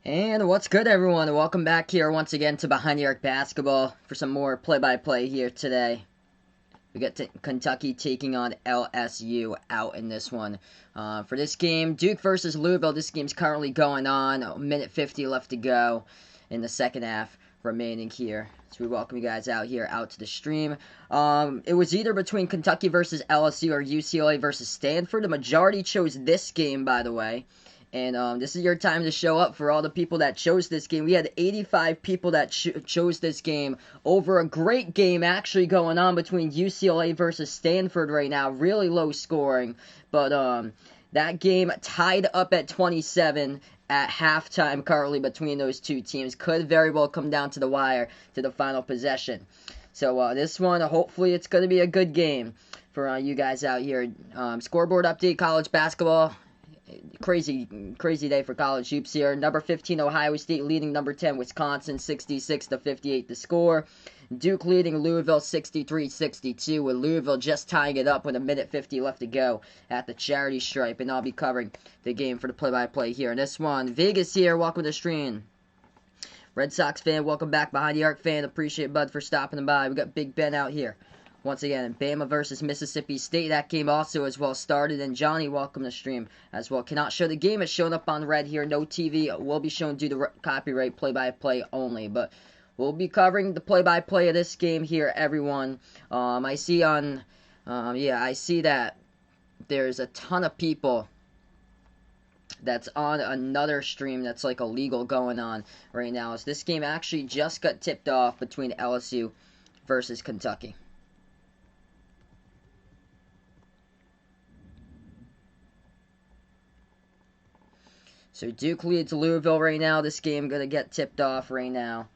And what's good, everyone? Welcome back here once again to Behind the Arc Basketball for some more play-by-play here today. We got Kentucky taking on LSU out in this one. For this game, Duke versus Louisville. This game's currently going on. A minute 50 left to go in the second half remaining here. So we welcome you guys out to the stream. It was either between Kentucky versus LSU or UCLA versus Stanford. The majority chose this game, by the way. And this is your time to show up for all the people that chose this game. We had 85 people that chose this game over a great game actually going on between UCLA versus Stanford right now. Really low scoring. But that game tied up at 27 at halftime currently between those two teams. Could very well come down to the wire to the final possession. So this one, hopefully it's going to be a good game for you guys out here. Scoreboard update, college basketball. Crazy day for college hoops here. Number 15 Ohio State leading number 10 Wisconsin 66-58 the score. Duke leading Louisville 63-62 with Louisville just tying it up with a minute 50 left to go at the charity stripe. And I'll be covering the game for the play-by-play here. And this one, Vegas here, welcome to the stream. Red Sox fan, welcome back. Behind the Arc fan, appreciate Bud for stopping by. We got Big Ben out here. Once again, Bama versus Mississippi State. That game also as well started. And Johnny, welcome to stream as well. Cannot show the game. It's showing up on red here. No TV will be shown due to copyright play-by-play only. But we'll be covering the play-by-play of this game here, everyone. I see that there's a ton of people that's on another stream that's like illegal going on right now. So this game actually just got tipped off between LSU versus Kentucky. So Duke leads Louisville right now. This game going to get tipped off right now.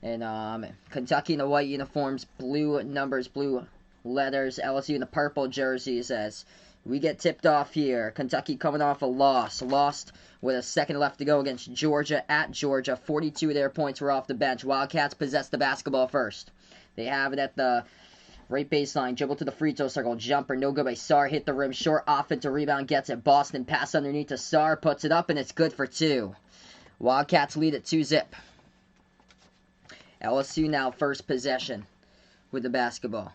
And Kentucky in the white uniforms, blue numbers, blue letters. LSU in the purple jerseys as we get tipped off here. Kentucky coming off a loss. Lost with a second left to go against Georgia at Georgia. 42 of their points were off the bench. Wildcats possess the basketball first. They have it at the right baseline, dribble to the free throw circle, jumper, no good by Sarr, hit the rim, short offensive rebound, gets it, Boston, pass underneath to Sarr, puts it up, and it's good for two. Wildcats lead at 2-zip. LSU now first possession with the basketball.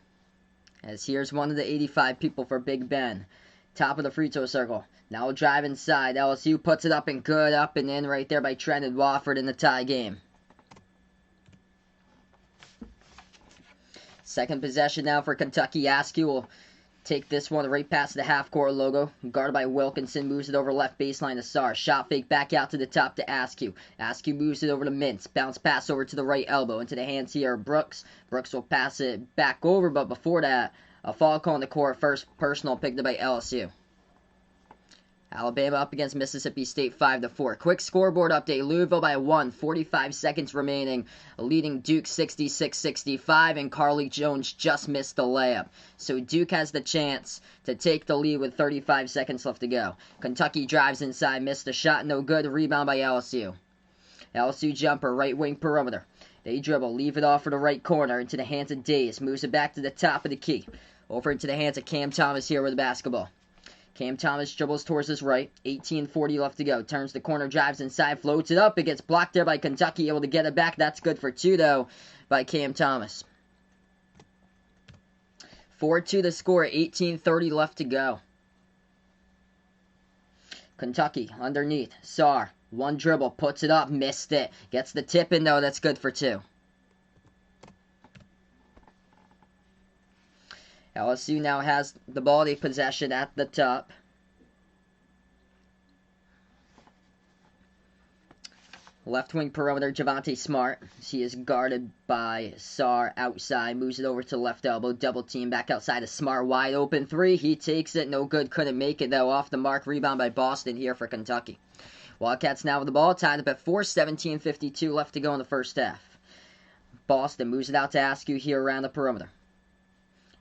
As here's one of the 85 people for Big Ben. Top of the free throw circle. Now we'll drive inside. LSU puts it up and good, up and in right there by Trenton Wofford in the tie game. Second possession now for Kentucky. Askew will take this one right past the half-court logo. Guarded by Wilkinson. Moves it over left baseline to Sarr. Shot fake back out to the top to Askew. Askew moves it over to Mintz. Bounce pass over to the right elbow. Into the hands here of Brooks. Brooks will pass it back over, but before that, a foul call on the court. First personal picked up by LSU. Alabama up against Mississippi State 5-4. Quick scoreboard update. Louisville by 1. 45 seconds remaining. Leading Duke 66-65. And Carly Jones just missed the layup. So Duke has the chance to take the lead with 35 seconds left to go. Kentucky drives inside. Missed a shot. No good. Rebound by LSU. LSU jumper. Right wing perimeter. They dribble. Leave it off for the right corner. Into the hands of Days. Moves it back to the top of the key. Over into the hands of Cam Thomas here with the basketball. Cam Thomas dribbles towards his right. 18:40 left to go. Turns the corner, drives inside, floats it up. It gets blocked there by Kentucky. Able to get it back. That's good for two, though, by Cam Thomas. 4-2 the score. 18:30 left to go. Kentucky underneath. Sarr. One dribble. Puts it up. Missed it. Gets the tip in, though. That's good for two. LSU now has the ball, the possession at the top. Left wing perimeter, Javonte Smart. He is guarded by Sarr outside. Moves it over to left elbow. Double team back outside of Smart. Wide open three. He takes it. No good. Couldn't make it, though. Off the mark. Rebound by Boston here for Kentucky. Wildcats now with the ball. Tied up at 4. 17:52 left to go in the first half. Boston moves it out to Askew here around the perimeter.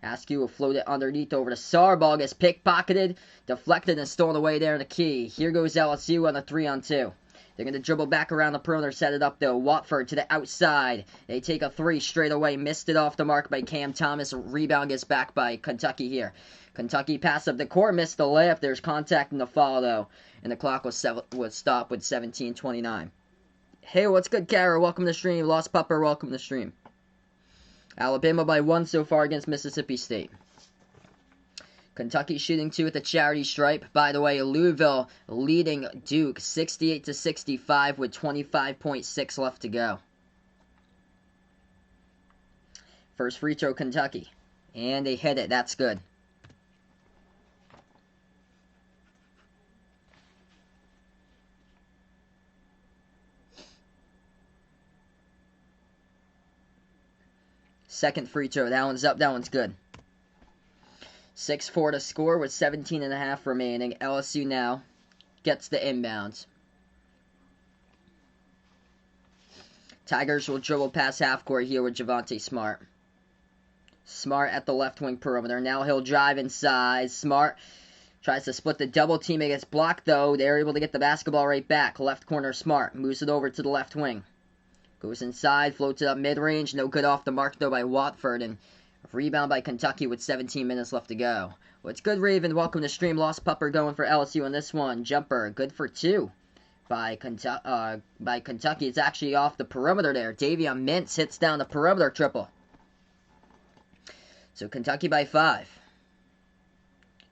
Askew will float it underneath over to Sarr. Ball gets pickpocketed, deflected, and stolen away there in the key. Here goes LSU on the 3-on-2. They're going to dribble back around the perimeter, set it up though. Watford to the outside. They take a three straight away. Missed it off the mark by Cam Thomas. Rebound gets back by Kentucky here. Kentucky pass up the court, missed the layup. There's contact in the foul though. And the clock was stopped with 17:29. Hey, what's good, Kara? Welcome to the stream. Lost Pupper, welcome to the stream. Alabama by 1 so far against Mississippi State. Kentucky shooting 2 at the charity stripe. By the way, Louisville leading Duke 68-65 with 25.6 left to go. First free throw, Kentucky. And they hit it. That's good. Second free throw. That one's up. That one's good. 6-4 to score with 17.5 remaining. LSU now gets the inbounds. Tigers will dribble past half court here with Javonte Smart. Smart at the left wing perimeter. Now he'll drive inside. Smart tries to split the double team. It gets blocked though. They're able to get the basketball right back. Left corner Smart. Moves it over to the left wing. Goes inside. Floats it up mid-range. No good off the mark though by Watford. And rebound by Kentucky with 17 minutes left to go. What's good, Raven? Welcome to stream. Lost Pupper going for LSU on this one. Jumper. Good for 2 by Kentucky. It's actually off the perimeter there. Davion Mintz hits down the perimeter triple. So Kentucky by 5.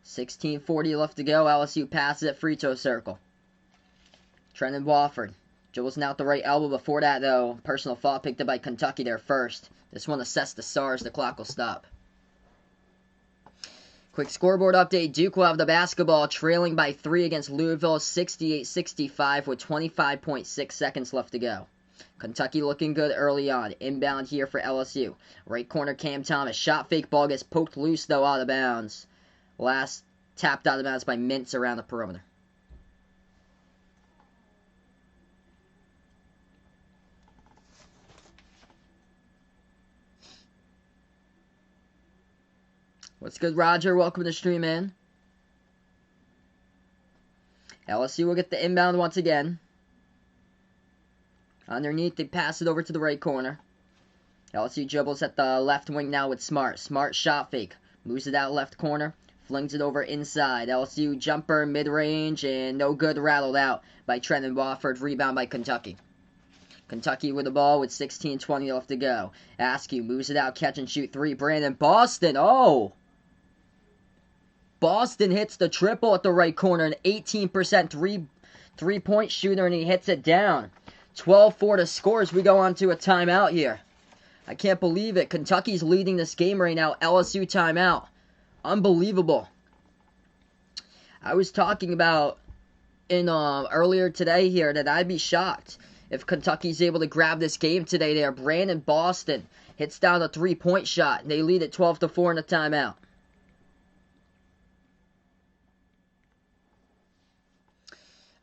16:40 left to go. LSU passes at free throw circle. Trenton Wofford dribbles out the right elbow. Before that, though, personal foul picked up by Kentucky there first. This one assessed the SARS. The clock will stop. Quick scoreboard update. Duke will have the basketball, trailing by 3 against Louisville, 68-65 with 25.6 seconds left to go. Kentucky looking good early on. Inbound here for LSU. Right corner Cam Thomas. Shot fake, ball gets poked loose though out of bounds. Last tapped out of bounds by Mintz around the perimeter. What's good, Roger? Welcome to the stream, man. LSU will get the inbound once again. Underneath, they pass it over to the right corner. LSU dribbles at the left wing now with Smart. Smart shot fake. Moves it out left corner. Flings it over inside. LSU jumper mid-range and no good, rattled out by Trenton Wofford. Rebound by Kentucky. Kentucky with the ball with 16:20 left to go. Askew moves it out. Catch and shoot 3. Brandon Boston. Oh! Boston hits the triple at the right corner. An 18% three-point shooter, and he hits it down. 12-4 to score as we go on to a timeout here. I can't believe it. Kentucky's leading this game right now. LSU timeout. Unbelievable. I was talking about in earlier today here that I'd be shocked if Kentucky's able to grab this game today there. Brandon Boston hits down a 3-point shot. They lead at 12-4 in the timeout.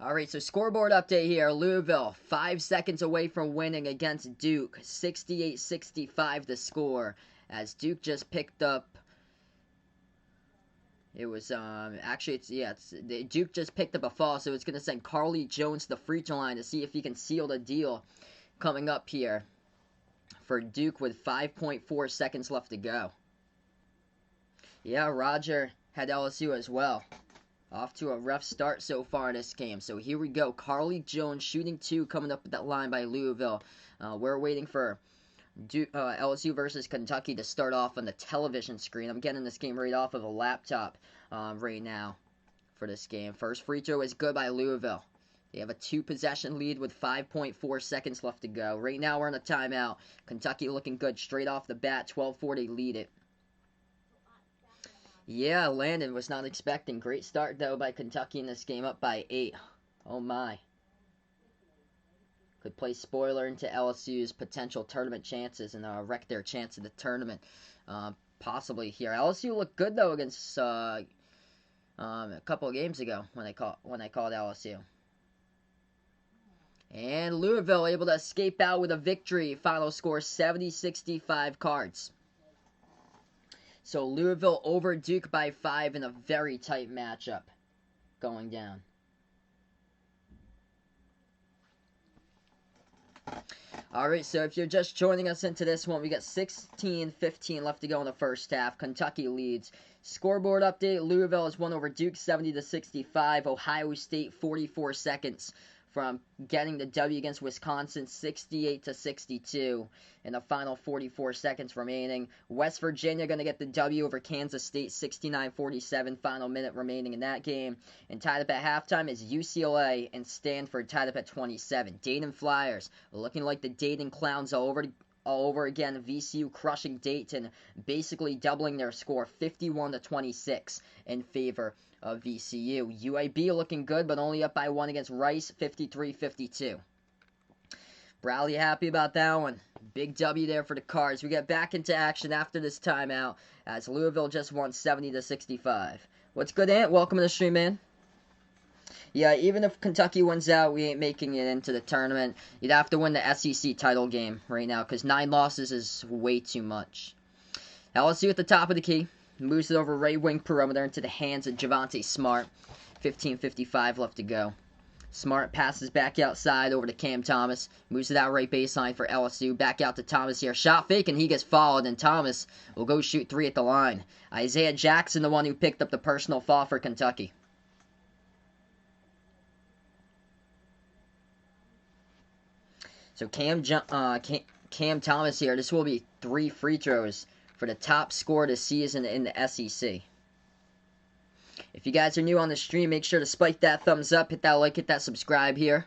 Alright, so scoreboard update here. Louisville, 5 seconds away from winning against Duke. 68-65 the score. As Duke just picked up... It was, Duke just picked up a fall, so it's going to send Carly Jones to the free throw line to see if he can seal the deal coming up here for Duke with 5.4 seconds left to go. Yeah, Roger had LSU as well. Off to a rough start so far in this game. So here we go. Carly Jones shooting 2 coming up at that line by Louisville. We're waiting for LSU versus Kentucky to start off on the television screen. I'm getting this game right off of a laptop right now for this game. First free throw is good by Louisville. They have a 2-possession lead with 5.4 seconds left to go. Right now we're in a timeout. Kentucky looking good straight off the bat. 12-4 lead it. Yeah, Landon was not expecting. Great start, though, by Kentucky in this game, up by 8. Oh, my. Could play spoiler into LSU's potential tournament chances and wreck their chance of the tournament, possibly here. LSU looked good, though, against a couple of games ago when I called LSU. And Louisville able to escape out with a victory. Final score, 70-65 Cards. So Louisville over Duke by 5 in a very tight matchup going down. Alright, so if you're just joining us into this one, we got 16-15 left to go in the first half. Kentucky leads. Scoreboard update, Louisville has won over Duke 70-65. Ohio State 44 seconds from getting the W against Wisconsin 68-62 in the final 44 seconds remaining. West Virginia going to get the W over Kansas State 69-47, final minute remaining in that game. And tied up at halftime is UCLA and Stanford, tied up at 27. Dayton Flyers looking like the Dayton Clowns all over again. VCU crushing Dayton, basically doubling their score 51-26 in favor of VCU. UAB looking good, but only up by 1 against Rice, 53-52. Bradley happy about that one. Big W there for the Cards. We get back into action after this timeout as Louisville just won 70-65. What's good, Ant? Welcome to the stream, man. Yeah, even if Kentucky wins out, we ain't making it into the tournament. You'd have to win the SEC title game right now because 9 losses is way too much. LSU at the top of the key. Moves it over right wing perimeter into the hands of Javonte Smart. 15:55 left to go. Smart passes back outside over to Cam Thomas. Moves it out right baseline for LSU. Back out to Thomas here. Shot fake, and he gets fouled, and Thomas will go shoot 3 at the line. Isaiah Jackson, the one who picked up the personal foul for Kentucky. So Cam Thomas here, this will be 3 free throws for the top scorer this season in the SEC. If you guys are new on the stream, make sure to spike that thumbs up, hit that like, hit that subscribe here.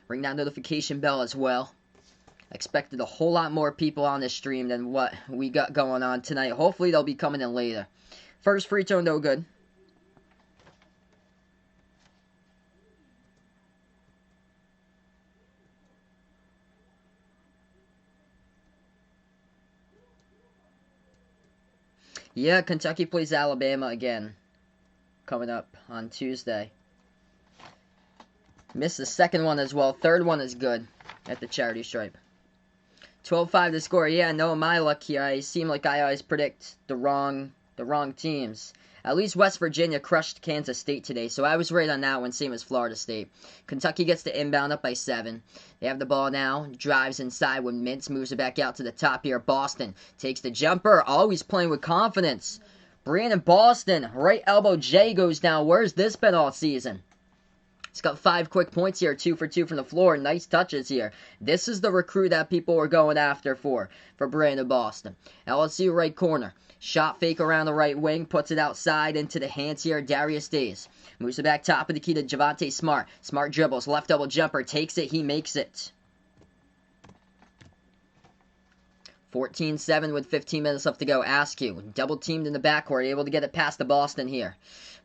Ring that notification bell as well. I expected a whole lot more people on this stream than what we got going on tonight. Hopefully they'll be coming in later. First free throw, no good. Yeah, Kentucky plays Alabama again, coming up on Tuesday. Missed the second one as well. Third one is good at the charity stripe. 12-5 to score. Yeah, no, my luck here. I seem like I always predict the wrong teams. At least West Virginia crushed Kansas State today, so I was right on that one, same as Florida State. Kentucky gets the inbound up by 7. They have the ball now, drives inside when Mintz moves it back out to the top here. Boston takes the jumper, always playing with confidence. Brandon Boston, right elbow J goes down. Where's this been all season? He's got 5 quick points here, 2 for 2 from the floor. Nice touches here. This is the recruit that people were going after for Brandon Boston. LSU right corner. Shot fake around the right wing, puts it outside into the hands here. Darius Days moves it back top of the key to Javonte Smart. Smart dribbles, left double jumper, takes it, he makes it. 14-7 with 15 minutes left to go. Askew, double teamed in the backcourt, able to get it past the Boston here.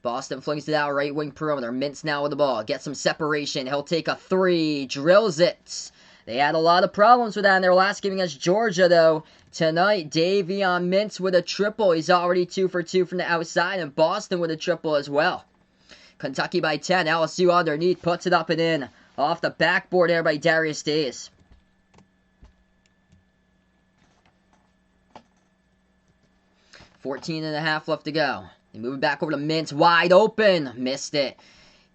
Boston flings it out right wing perimeter. Mintz now with the ball, gets some separation. He'll take a 3, drills it. They had a lot of problems with that in their last game against Georgia, though. Tonight, Davion Mintz with a triple. He's already 2 for 2 from the outside, and Boston with a triple as well. Kentucky by 10. LSU underneath, puts it up and in. Off the backboard there by Darius Days. $14.5 left to go. They move it back over to Mintz, wide open. Missed it.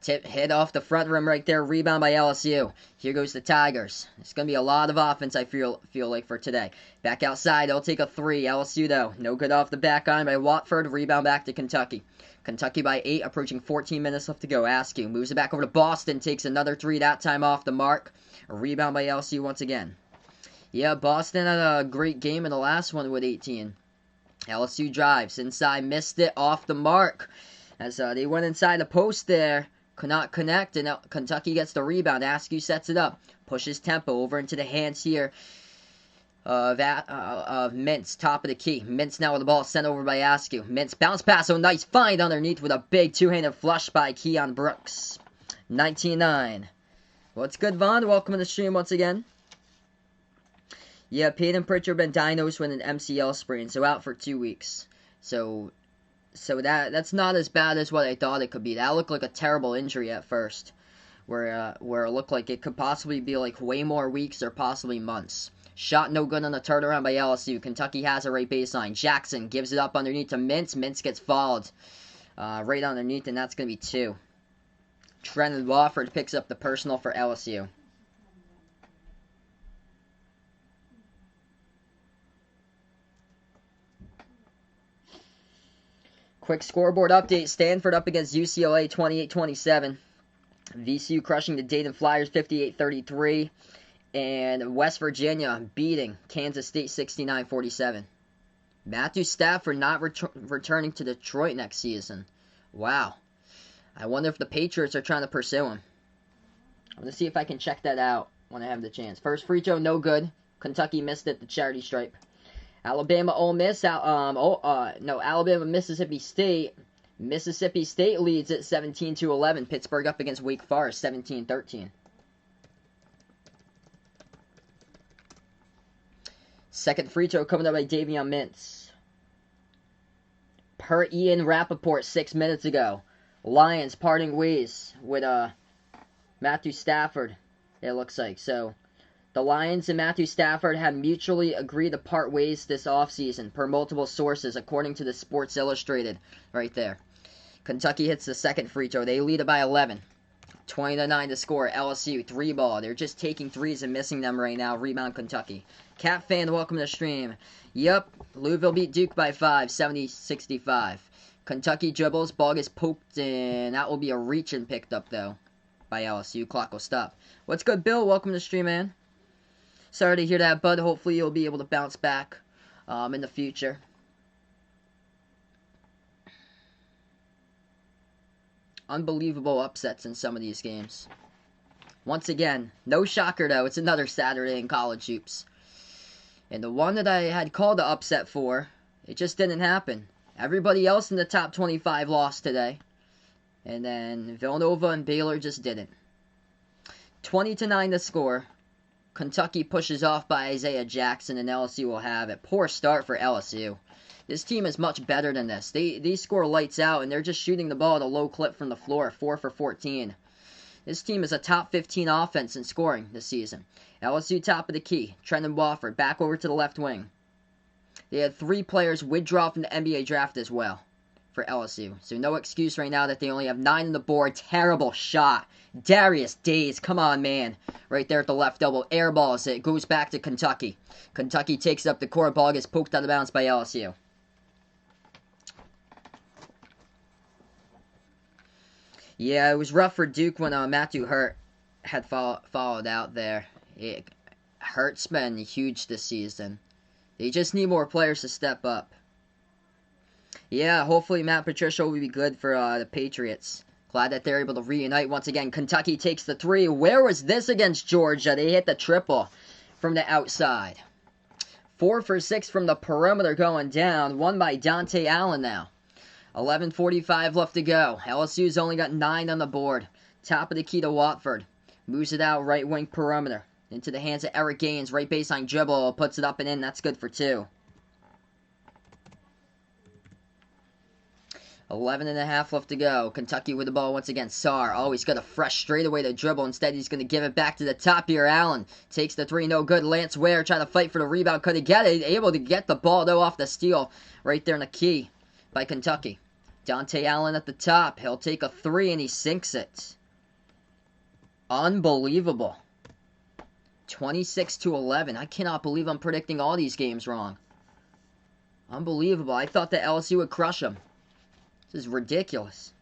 Tip hit off the front rim right there. Rebound by LSU. Here goes the Tigers. It's going to be a lot of offense, I feel like, for today. Back outside. They'll take a 3. LSU, though. No good off the back iron by Watford. Rebound back to Kentucky. Kentucky by 8. Approaching 14 minutes left to go. Askew moves it back over to Boston. Takes another 3. That time off the mark. A rebound by LSU once again. Yeah, Boston had a great game in the last one with 18. LSU drives. Inside. Missed it. Off the mark. As they went inside the post there. Could not connect, and Kentucky gets the rebound. Askew sets it up. Pushes tempo over into the hands here of Mintz, top of the key. Mintz now with the ball sent over by Askew. Mintz bounce pass, oh nice find underneath with a big two-handed flush by Keon Brooks. 19-9. What's good, Vaughn? Welcome to the stream once again. Yeah, Peyton Pritchard been diagnosed with an MCL sprain, so out for 2 weeks. So that's not as bad as what I thought it could be. That looked like a terrible injury at first, where it looked like it could possibly be like way more weeks or possibly months. Shot no good on the turnaround by LSU. Kentucky has it right baseline. Jackson gives it up underneath to Mintz. Mintz gets fouled right underneath, and that's going to be 2. Trenton Wofford picks up the personal for LSU. Quick scoreboard update. Stanford up against UCLA 28-27. VCU crushing the Dayton Flyers 58-33. And West Virginia beating Kansas State 69-47. Matthew Stafford not returning to Detroit next season. Wow. I wonder if the Patriots are trying to pursue him. I'm going to see if I can check that out when I have the chance. First free throw, no good. Kentucky missed it, the charity stripe. Alabama, Ole Miss. Alabama, Mississippi State. Mississippi State leads it 17-11. Pittsburgh up against Wake Forest 17-13. Second free throw coming up by Davion Mintz. Per Ian Rappaport 6 minutes ago. Lions parting ways with Matthew Stafford, it looks like. So, the Lions and Matthew Stafford have mutually agreed to part ways this offseason, per multiple sources, according to the Sports Illustrated, right there. Kentucky hits the second free throw. They lead it by 11. 20-9 to score. LSU, 3-ball. They're just taking threes and missing them right now. Rebound Kentucky. Cat fan, welcome to the stream. Yep, Louisville beat Duke by 5, 70-65. Kentucky dribbles, ball gets poked, and that will be a reach and picked up, though, by LSU. Clock will stop. What's good, Bill? Welcome to the stream, man. Sorry to hear that, bud. Hopefully you'll be able to bounce back in the future. Unbelievable upsets in some of these games. Once again, no shocker, though. It's another Saturday in college hoops. And the one that I had called the upset for, it just didn't happen. Everybody else in the top 25 lost today. And then Villanova and Baylor just didn't. 20-9 to score. Kentucky pushes off by Isaiah Jackson, and LSU will have it. Poor start for LSU. This team is much better than this. They score lights out, and they're just shooting the ball at a low clip from the floor, 4 for 14. This team is a top 15 offense in scoring this season. LSU top of the key. Trendon Wofford back over to the left wing. They had 3 players withdraw from the NBA draft as well for LSU. So no excuse right now that they only have 9 on the board. Terrible shot. Darius Days, come on, man. Right there at the left elbow. Airballs it. Goes back to Kentucky. Kentucky takes up the court. Ball gets poked out of bounds by LSU. Yeah, it was rough for Duke when Matthew Hurt had followed out there. Hurt's been huge this season. They just need more players to step up. Yeah, hopefully Matt Patricia will be good for the Patriots. Glad that they're able to reunite once again. Kentucky takes the 3. Where was this against Georgia? They hit the triple from the outside. 4 for 6 from the perimeter going down. Won by Dante Allen now. 11:45 left to go. LSU's only got 9 on the board. Top of the key to Watford. Moves it out right wing perimeter. Into the hands of Eric Gaines. Right baseline dribble. Puts it up and in. That's good for 2. 11.5 left to go. Kentucky with the ball once again. Sarr. Oh, he's got a fresh straightaway to dribble. Instead, he's going to give it back to the top here. Allen takes the 3. No good. Lance Ware trying to fight for the rebound. Couldn't get it. Able to get the ball, though, off the steal. Right there in the key by Kentucky. Dante Allen at the top. He'll take a 3 and he sinks it. Unbelievable. 26-11. I cannot believe I'm predicting all these games wrong. Unbelievable. I thought that LSU would crush them. This is ridiculous.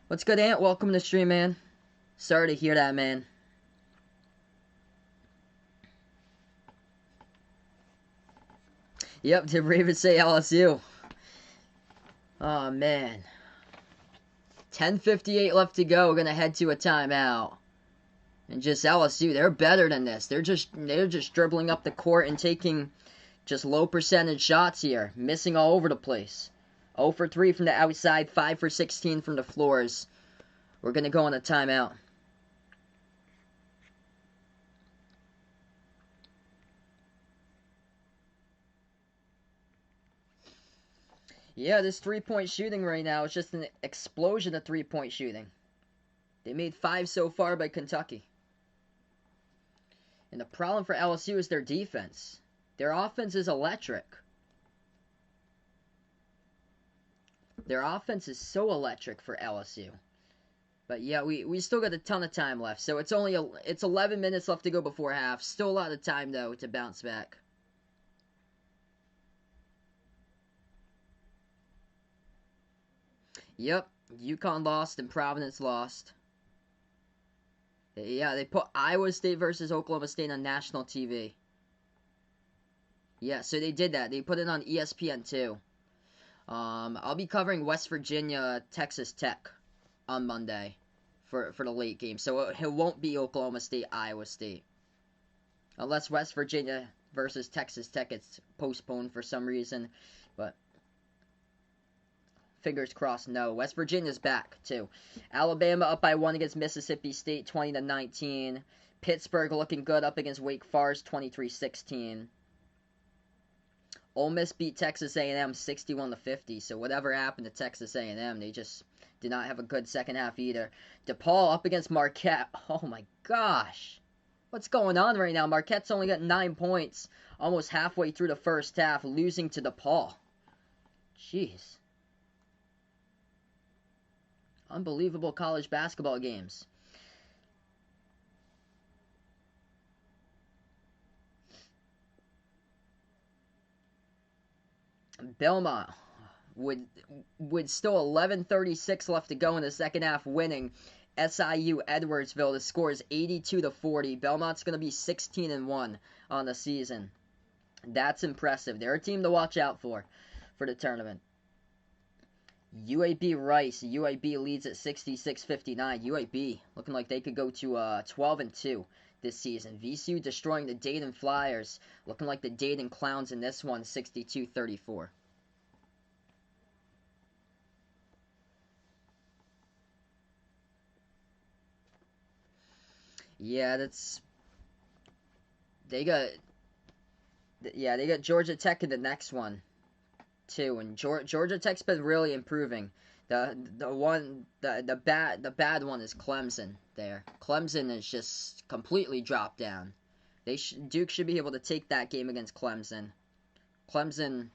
What's good, Ant? Welcome to the stream, man. Sorry to hear that, man. Yep, did Ravens say LSU? Oh, man. 10:58 left to go. We're going to head to a timeout. And just LSU, they're better than this. They're just dribbling up the court and taking just low percentage shots here. Missing all over the place. 0 for 3 from the outside, 5 for 16 from the floors. We're going to go on a timeout. Yeah, this three-point shooting right now is just an explosion of three-point shooting. They made 5 so far by Kentucky. And the problem for LSU is their defense. Their offense is electric. Their offense is so electric for LSU. But yeah, we still got a ton of time left. So it's 11 minutes left to go before half. Still a lot of time, though, to bounce back. Yep, UConn lost and Providence lost. Yeah, they put Iowa State versus Oklahoma State on national TV. Yeah, so they did that. They put it on ESPN too. I'll be covering West Virginia, Texas Tech on Monday for the late game. So it won't be Oklahoma State, Iowa State. Unless West Virginia versus Texas Tech gets postponed for some reason. But fingers crossed, no. West Virginia's back, too. Alabama up by 1 against Mississippi State, 20-19. Pittsburgh looking good up against Wake Forest, 23-16. Ole Miss beat Texas A&M 61-50. So whatever happened to Texas A&M, they just did not have a good second half either. DePaul up against Marquette. Oh my gosh. What's going on right now? Marquette's only got 9 points almost halfway through the first half, losing to DePaul. Jeez. Unbelievable college basketball games. Belmont with still 11:36 left to go in the second half, winning SIU Edwardsville. The score is 82-40. Belmont's going to be 16-1 on the season. That's impressive. They're a team to watch out for the tournament. UAB Rice. UAB leads at 66-59. UAB looking like they could go to 12-2 this season. VCU destroying the Dayton Flyers. Looking like the Dayton Clowns in this one, 62-34. Yeah, they got Georgia Tech in the next one too, and Georgia Tech's been really improving. The bad one is Clemson there. Clemson is just completely dropped down. Duke should be able to take that game against Clemson. Clemson,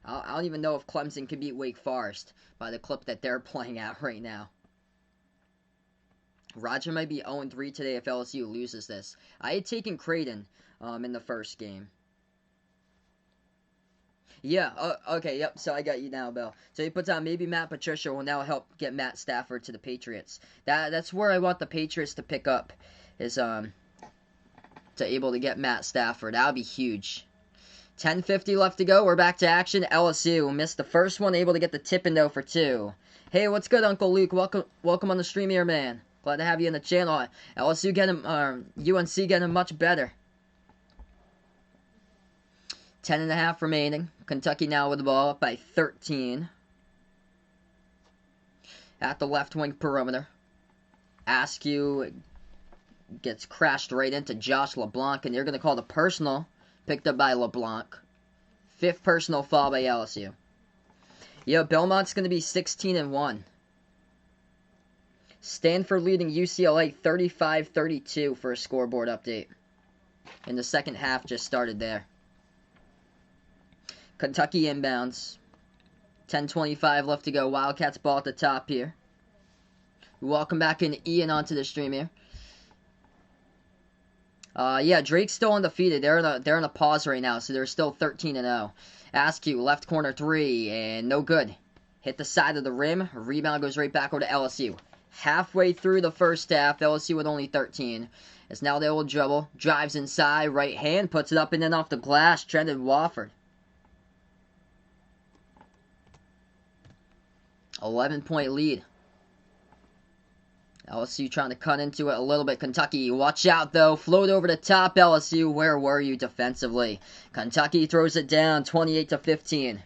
I don't even know if Clemson can beat Wake Forest by the clip that they're playing at right now. Roger might be 0-3 today if LSU loses this. I had taken Creighton in the first game. Yeah, okay, yep, so I got you now, Bill. So he puts on maybe Matt Patricia will now help get Matt Stafford to the Patriots. That's where I want the Patriots to pick up, is to able to get Matt Stafford. That would be huge. 10:50 left to go. We're back to action. LSU missed the first one, able to get the tip and though for 2. Hey, what's good, Uncle Luke? Welcome on the stream here, man. Glad to have you in the channel. LSU getting, UNC getting much better. 10.5 remaining. Kentucky now with the ball up by 13. At the left wing perimeter. Askew gets crashed right into Josh LeBlanc, and they're going to call the personal. Picked up by LeBlanc. 5th personal foul by LSU. Yeah, Belmont's going to be 16-1. Stanford leading UCLA 35-32 for a scoreboard update. And the second half just started there. Kentucky inbounds. 10:25 left to go. Wildcats ball at the top here. Welcome back in Ian onto the stream here. Yeah, Drake's still undefeated. They're in a pause right now, so they're still 13-0. Askew, left corner 3, and no good. Hit the side of the rim. Rebound goes right back over to LSU. Halfway through the first half, LSU with only 13. It's now the old dribble. Drives inside, right hand, puts it up and then off the glass. Trended Wofford. 11-point lead. LSU trying to cut into it a little bit. Kentucky, watch out though. Float over the top, LSU. Where were you defensively? Kentucky throws it down, 28-15.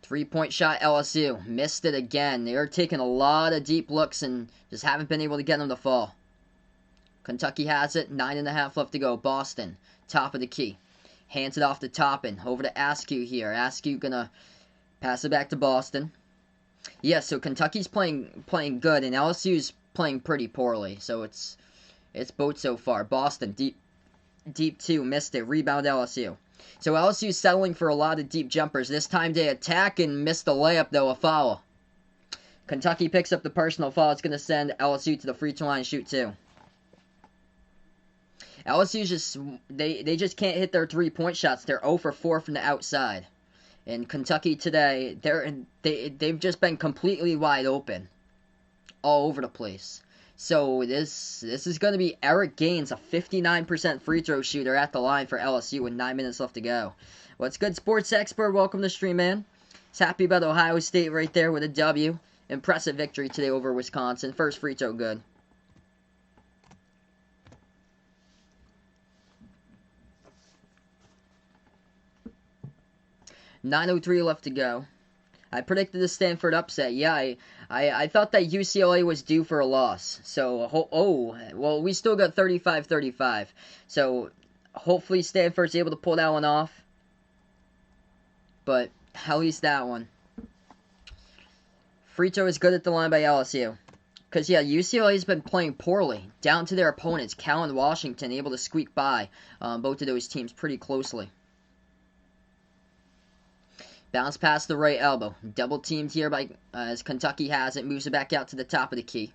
Three-point shot, LSU. Missed it again. They're taking a lot of deep looks and just haven't been able to get them to fall. Kentucky has it. 9.5 left to go. Boston, top of the key. Hands it off to Toppin. Over to Askew here. Askew gonna pass it back to Boston. Yeah, so Kentucky's playing good, and LSU's playing pretty poorly. So it's both so far. Boston, deep 2. Missed it. Rebound LSU. So LSU's settling for a lot of deep jumpers. This time they attack and miss the layup, though, a foul. Kentucky picks up the personal foul. It's going to send LSU to the free throw line, shoot 2. LSU just, they just can't hit their 3-point shots. They're 0 for 4 from the outside. And Kentucky today, they've just been completely wide open all over the place. So this is going to be Eric Gaines, a 59% free throw shooter at the line for LSU with 9 minutes left to go. What's good, sports expert? Welcome to the stream, man. He's happy about Ohio State right there with a W. Impressive victory today over Wisconsin. First free throw good. .903 left to go. I predicted the Stanford upset. Yeah, I thought that UCLA was due for a loss. So, well, we still got 35-35. So, hopefully Stanford's able to pull that one off. But, at least that one. Free throw is good at the line by LSU. Because, yeah, UCLA's been playing poorly. Down to their opponents, Cal and Washington, able to squeak by both of those teams pretty closely. Bounce past the right elbow. Double teamed here by as Kentucky has it. Moves it back out to the top of the key.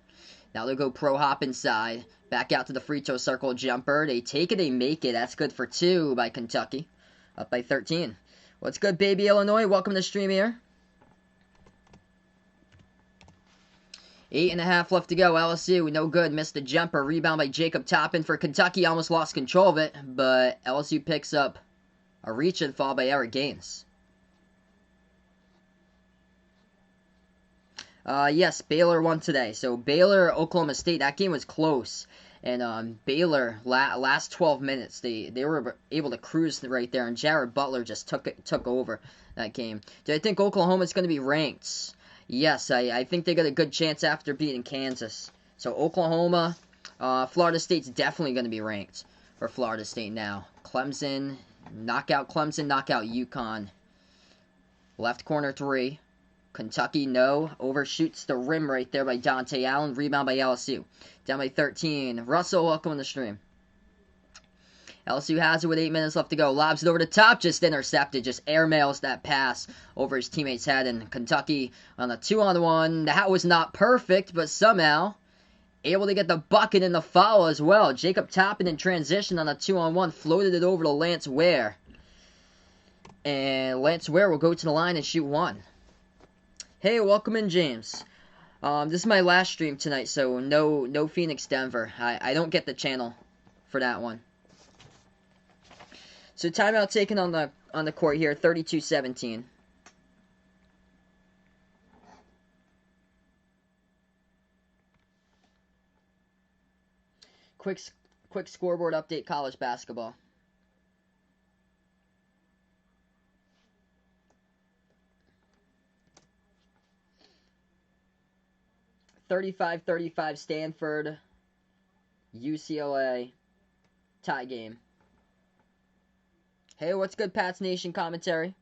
Now they'll go pro hop inside. Back out to the free throw circle jumper. They take it, they make it. That's good for 2 by Kentucky. Up by 13. What's good, baby Illinois? Welcome to the stream here. 8.5 left to go. LSU, no good. Missed the jumper. Rebound by Jacob Toppin for Kentucky. Almost lost control of it. But LSU picks up a reach and fall by Eric Gaines. Yes, Baylor won today. So Baylor, Oklahoma State, that game was close. And Baylor, last 12 minutes, they were able to cruise right there. And Jared Butler just took over that game. Do I think Oklahoma's going to be ranked? Yes, I think they got a good chance after beating Kansas. So Oklahoma, Florida State's definitely going to be ranked for Florida State now. Clemson, knockout UConn. Left corner 3. Kentucky, no. Overshoots the rim right there by Dante Allen. Rebound by LSU. Down by 13. Russell, welcome on the stream. LSU has it with 8 minutes left to go. Lobs it over the top. Just intercepted. Just airmails that pass over his teammate's head. And Kentucky on a 2-on-1. That was not perfect, but somehow able to get the bucket and the foul as well. Jacob Toppin in transition on a 2-on-1. Floated it over to Lance Ware. And Lance Ware will go to the line and shoot 1. Hey, welcome in, James. This is my last stream tonight, so no Phoenix Denver. I don't get the channel for that one. So timeout taken on the court here, 32-17. Quick scoreboard update, college basketball. 35-35 Stanford, UCLA, tie game. Hey, what's good, Pats Nation commentary?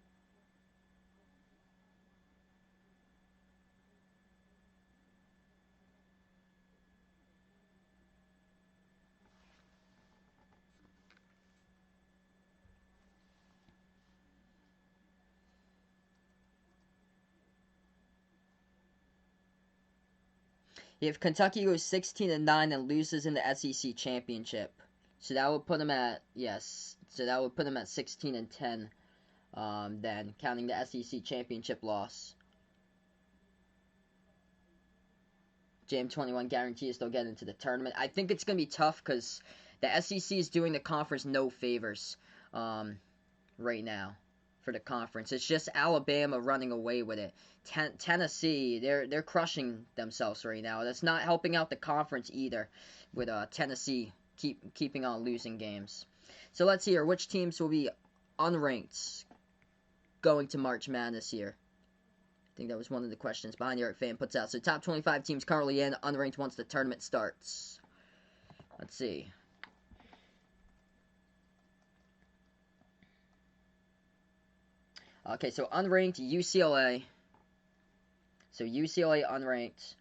If Kentucky goes 16-9 and loses in the SEC championship, so that would put them at 16-10. Then counting the SEC championship loss. JM21 guarantees they'll get into the tournament. I think it's gonna be tough because the SEC is doing the conference no favors right now for the conference. It's just Alabama running away with it. Tennessee, they're crushing themselves right now. That's not helping out the conference either, with Tennessee keeping on losing games. So let's see here, which teams will be unranked going to March Madness here. I think that was one of the questions Behind the Arc fan puts out. So top 25 teams currently in, unranked once the tournament starts. Let's see. Okay, so unranked UCLA. So UCLA unranked.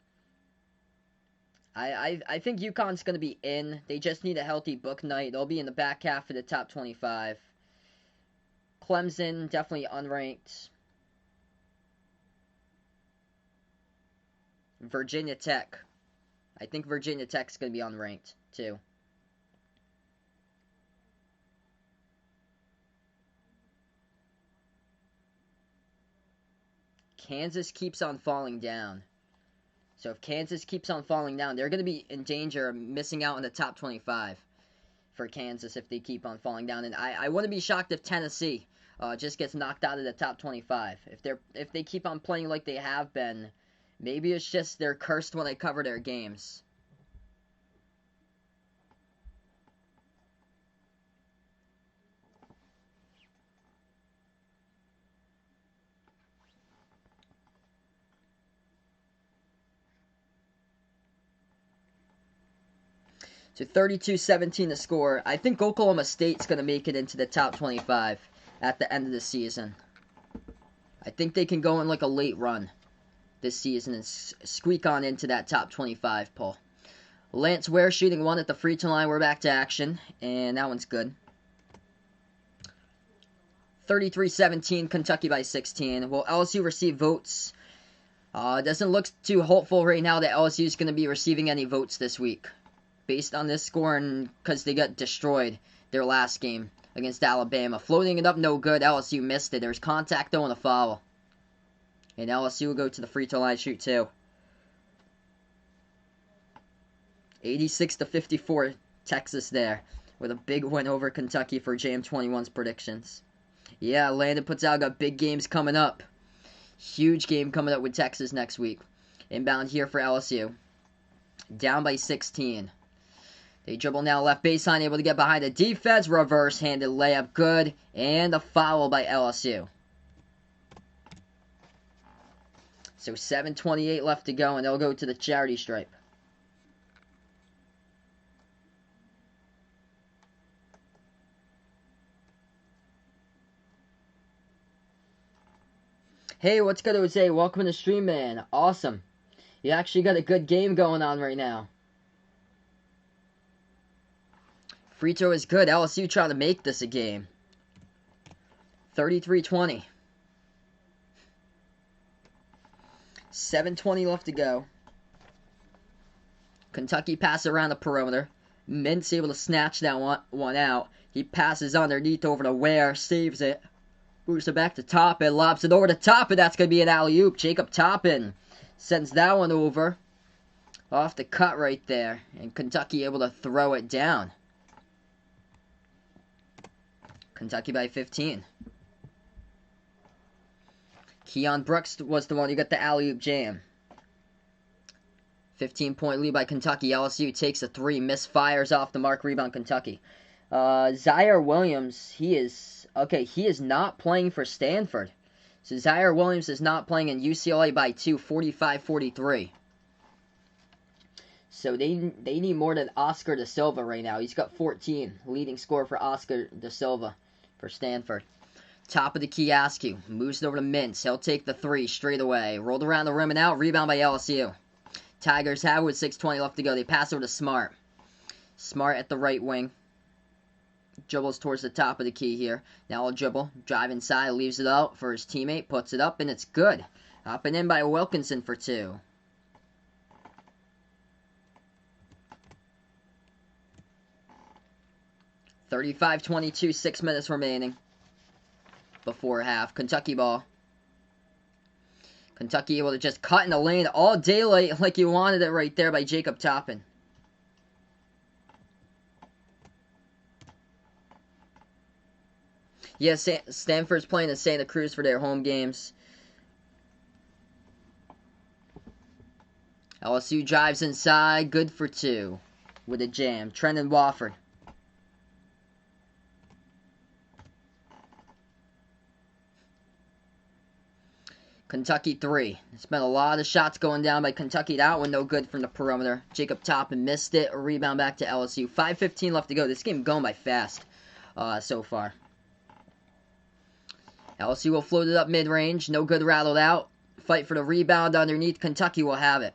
I think UConn's going to be in. They just need a healthy book night. They'll be in the back half of the top 25. Clemson, definitely unranked. Virginia Tech. I think Virginia Tech's going to be unranked, too. Kansas keeps on falling down. So if Kansas keeps on falling down, they're going to be in danger of missing out on the top 25 for Kansas if they keep on falling down. And I wouldn't be shocked if Tennessee just gets knocked out of the top 25. If they keep on playing like they have been, maybe it's just they're cursed when they cover their games. So 32-17 the score. I think Oklahoma State's going to make it into the top 25 at the end of the season. I think they can go in like a late run this season and squeak on into that top 25 poll. Lance Ware shooting one at the free throw line. We're back to action, and that one's good. 33-17, Kentucky by 16. Will LSU receive votes? Doesn't look too hopeful right now that LSU is going to be receiving any votes this week, based on this score and because they got destroyed their last game against Alabama. Floating it up, no good. LSU missed it. There's contact, though, and a foul. And LSU will go to the free throw line, shoot two. 86-54, Texas there, with a big win over Kentucky for JM21's predictions. Yeah, Landon puts out, got big games coming up. Huge game coming up with Texas next week. Inbound here for LSU. Down by 16. They dribble now left baseline, able to get behind the defense. Reverse-handed layup, good. And a foul by LSU. So 7:28 left to go, and they'll go to the charity stripe. Hey, what's good, Jose? Welcome to the stream, man. Awesome. You actually got a good game going on right now. Free throw is good. LSU trying to make this a game. 33-20. 7:20 left to go. Kentucky passes around the perimeter. Mint's able to snatch that one out. He passes underneath over to Ware. Saves it. Moves it back to Toppin. Lobs it over to Toppin. That's going to be an alley-oop. Jacob Toppin sends that one over. Off the cut right there. And Kentucky able to throw it down. Kentucky by 15. Keon Brooks was the one who got the alley-oop jam. 15-point lead by Kentucky. LSU takes a three. Misfires off the mark. Rebound Kentucky. Zaire Williams, he is not playing for Stanford. So Zaire Williams is not playing in UCLA by 2, 45-43. So they need more than Oscar Da Silva right now. He's got 14. Leading scorer for Oscar Da Silva for Stanford. Top of the key, Askew. Moves it over to Mintz. He'll take the three straight away. Rolled around the rim and out. Rebound by LSU. Tigers have with 6:20 left to go. They pass over to Smart. Smart at the right wing. Dribbles towards the top of the key here. Now he'll dribble. Drive inside. Leaves it out for his teammate. Puts it up, and it's good. Up and in by Wilkinson for two. (35-22), 6 minutes remaining before half. Kentucky ball. Kentucky able to just cut in the lane all daylight like you wanted it right there by Jacob Toppin. Yeah, Stanford's playing in Santa Cruz for their home games. LSU drives inside. Good for two with a jam. Trenton Wofford. Kentucky 3. There's been a lot of shots going down by Kentucky. That one no good from the perimeter. Jacob Toppin missed it. A rebound back to LSU. 5:15 left to go. This game going by fast so far. LSU will float it up mid-range. No good, rattled out. Fight for the rebound underneath. Kentucky will have it.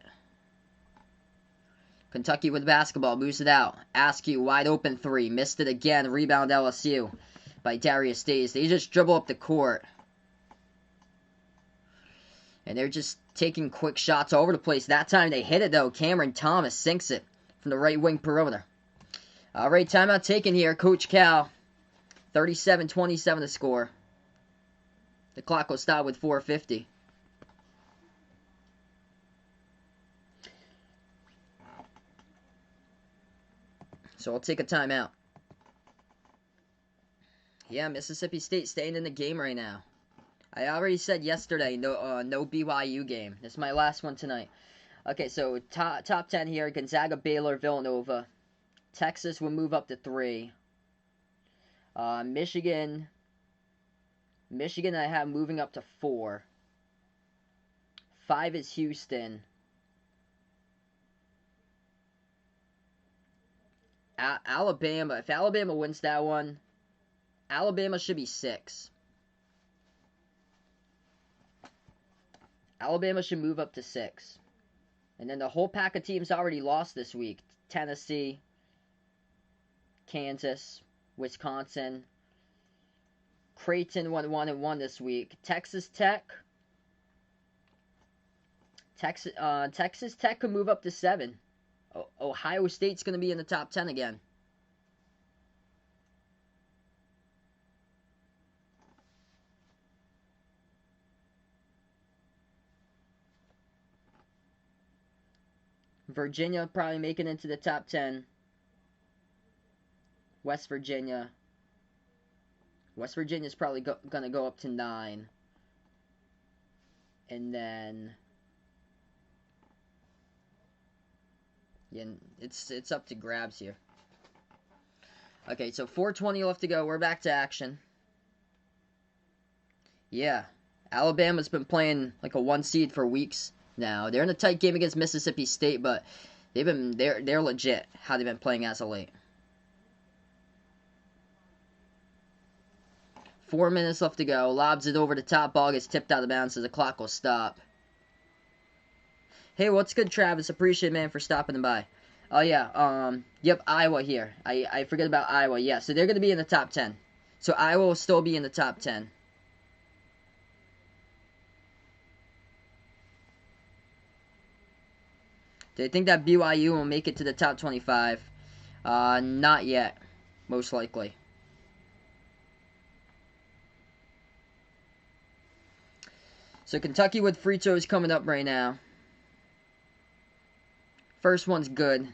Kentucky with basketball. Moves it out. Askew, wide open three. Missed it again. Rebound LSU by Darius Days. They just dribble up the court. And they're just taking quick shots all over the place. That time they hit it, though. Cameron Thomas sinks it from the right wing perimeter. All right, timeout taken here. Coach Cal. 37-27 to score. The clock will stop with 4:50. So I'll take a timeout. Yeah, Mississippi State staying in the game right now. I already said yesterday, no BYU game. This is my last one tonight. Okay, so top 10 here: Gonzaga, Baylor, Villanova. Texas will move up to 3. Michigan I have moving up to 4. 5 is Houston. Alabama, if Alabama wins that one, Alabama should be 6. Alabama should move up to 6. And then the whole pack of teams already lost this week. Tennessee, Kansas, Wisconsin. Creighton went 1-1 this week. Texas Tech could move up to 7. Ohio State's going to be in the top 10 again. Virginia probably making it into the top 10. West Virginia's probably going to go up to 9. And then, yeah, it's up to grabs here. Okay, so 4:20 left to go. We're back to action. Yeah, Alabama's been playing like a 1 seed for weeks now. They're in a tight game against Mississippi State, but they're legit how they've been playing as of late. 4 minutes left to go. Lobs it over the top. Ball gets tipped out of bounds, so the clock will stop. Hey, what's good, Travis? Appreciate it, man, for stopping by. Oh, yeah. Yep, Iowa here. I forget about Iowa. Yeah, so they're going to be in the top 10. So Iowa will still be in the top 10. Do you think that BYU will make it to the top 25? Not yet. Most likely. So Kentucky with free throws coming up right now. First one's good.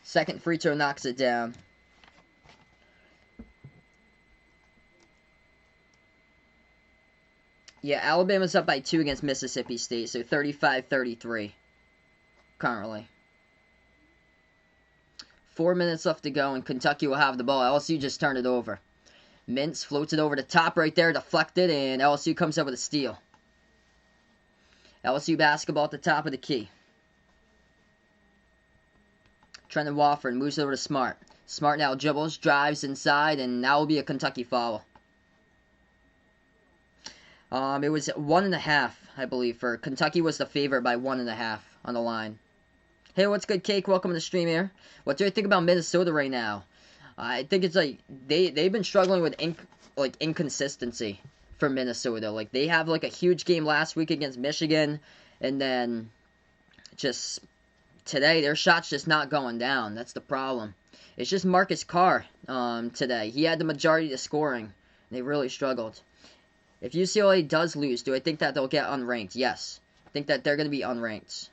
Second free throw knocks it down. Yeah, Alabama's up by 2 against Mississippi State, so 35-33 currently. 4 minutes left to go, and Kentucky will have the ball. LSU just turned it over. Mintz floats it over the top right there, deflected, and LSU comes up with a steal. LSU basketball at the top of the key. Trenton Wofford moves it over to Smart. Smart now dribbles, drives inside, and now will be a Kentucky foul. It was 1.5, I believe, for Kentucky was the favorite by 1.5 on the line. Hey, what's good, Cake? Welcome to the stream here. What do you think about Minnesota right now? I think it's like they've been struggling with inconsistency for Minnesota. Like they have like a huge game last week against Michigan, and then just today their shot's just not going down. That's the problem. It's just Marcus Carr today. He had the majority of the scoring. They really struggled. If UCLA does lose, do I think that they'll get unranked? Yes. I think that they're going to be unranked.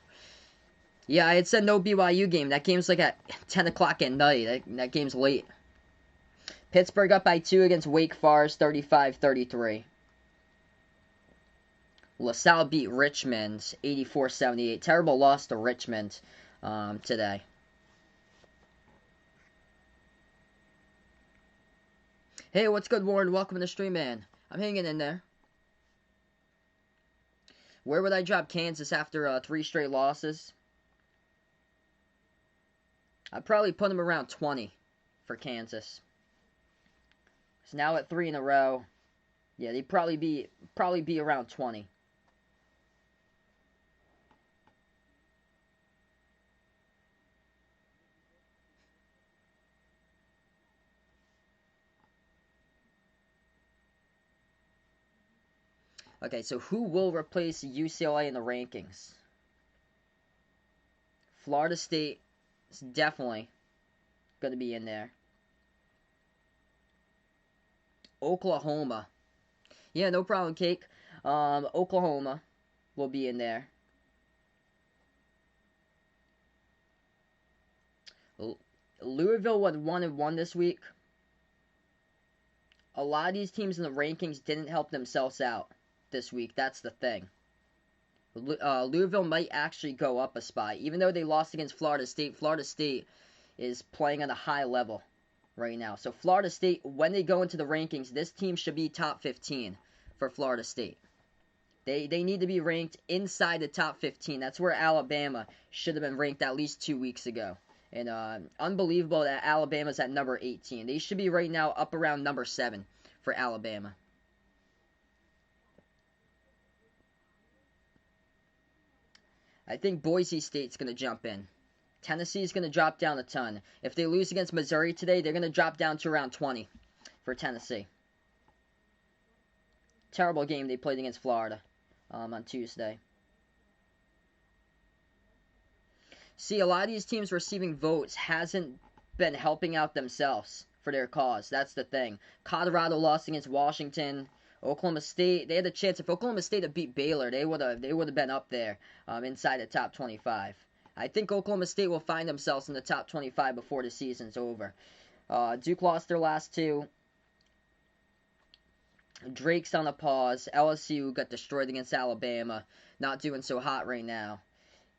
Yeah, I had said no BYU game. That game's like at 10 o'clock at night. That game's late. Pittsburgh up by 2 against Wake Forest, 35-33. LaSalle beat Richmond, 84-78. Terrible loss to Richmond today. Hey, what's good, Warren? Welcome to the stream, man. I'm hanging in there. Where would I drop Kansas after 3 straight losses? I'd probably put them around 20 for Kansas. It's now at 3 in a row. Yeah, they'd probably be around 20. Okay, so who will replace UCLA in the rankings? Florida State is definitely going to be in there. Oklahoma. Yeah, no problem, Cake. Oklahoma will be in there. Louisville went 1-1 this week. A lot of these teams in the rankings didn't help themselves out this week. That's the thing. Louisville might actually go up a spot. Even though they lost against Florida State, Florida State is playing on a high level right now. So Florida State, when they go into the rankings, this team should be top 15 for Florida State. They need to be ranked inside the top 15. That's where Alabama should have been ranked at least 2 weeks ago. And unbelievable that Alabama's at number 18. They should be right now up around number 7 for Alabama. I think Boise State's going to jump in. Tennessee's going to drop down a ton. If they lose against Missouri today, they're going to drop down to around 20 for Tennessee. Terrible game they played against Florida on Tuesday. See, a lot of these teams receiving votes hasn't been helping out themselves for their cause. That's the thing. Colorado lost against Washington. Oklahoma State, they had a chance. If Oklahoma State had beat Baylor, they would have been up there inside the top 25. I think Oklahoma State will find themselves in the top 25 before the season's over. Duke lost their last 2. Drake's on a pause. LSU got destroyed against Alabama. Not doing so hot right now.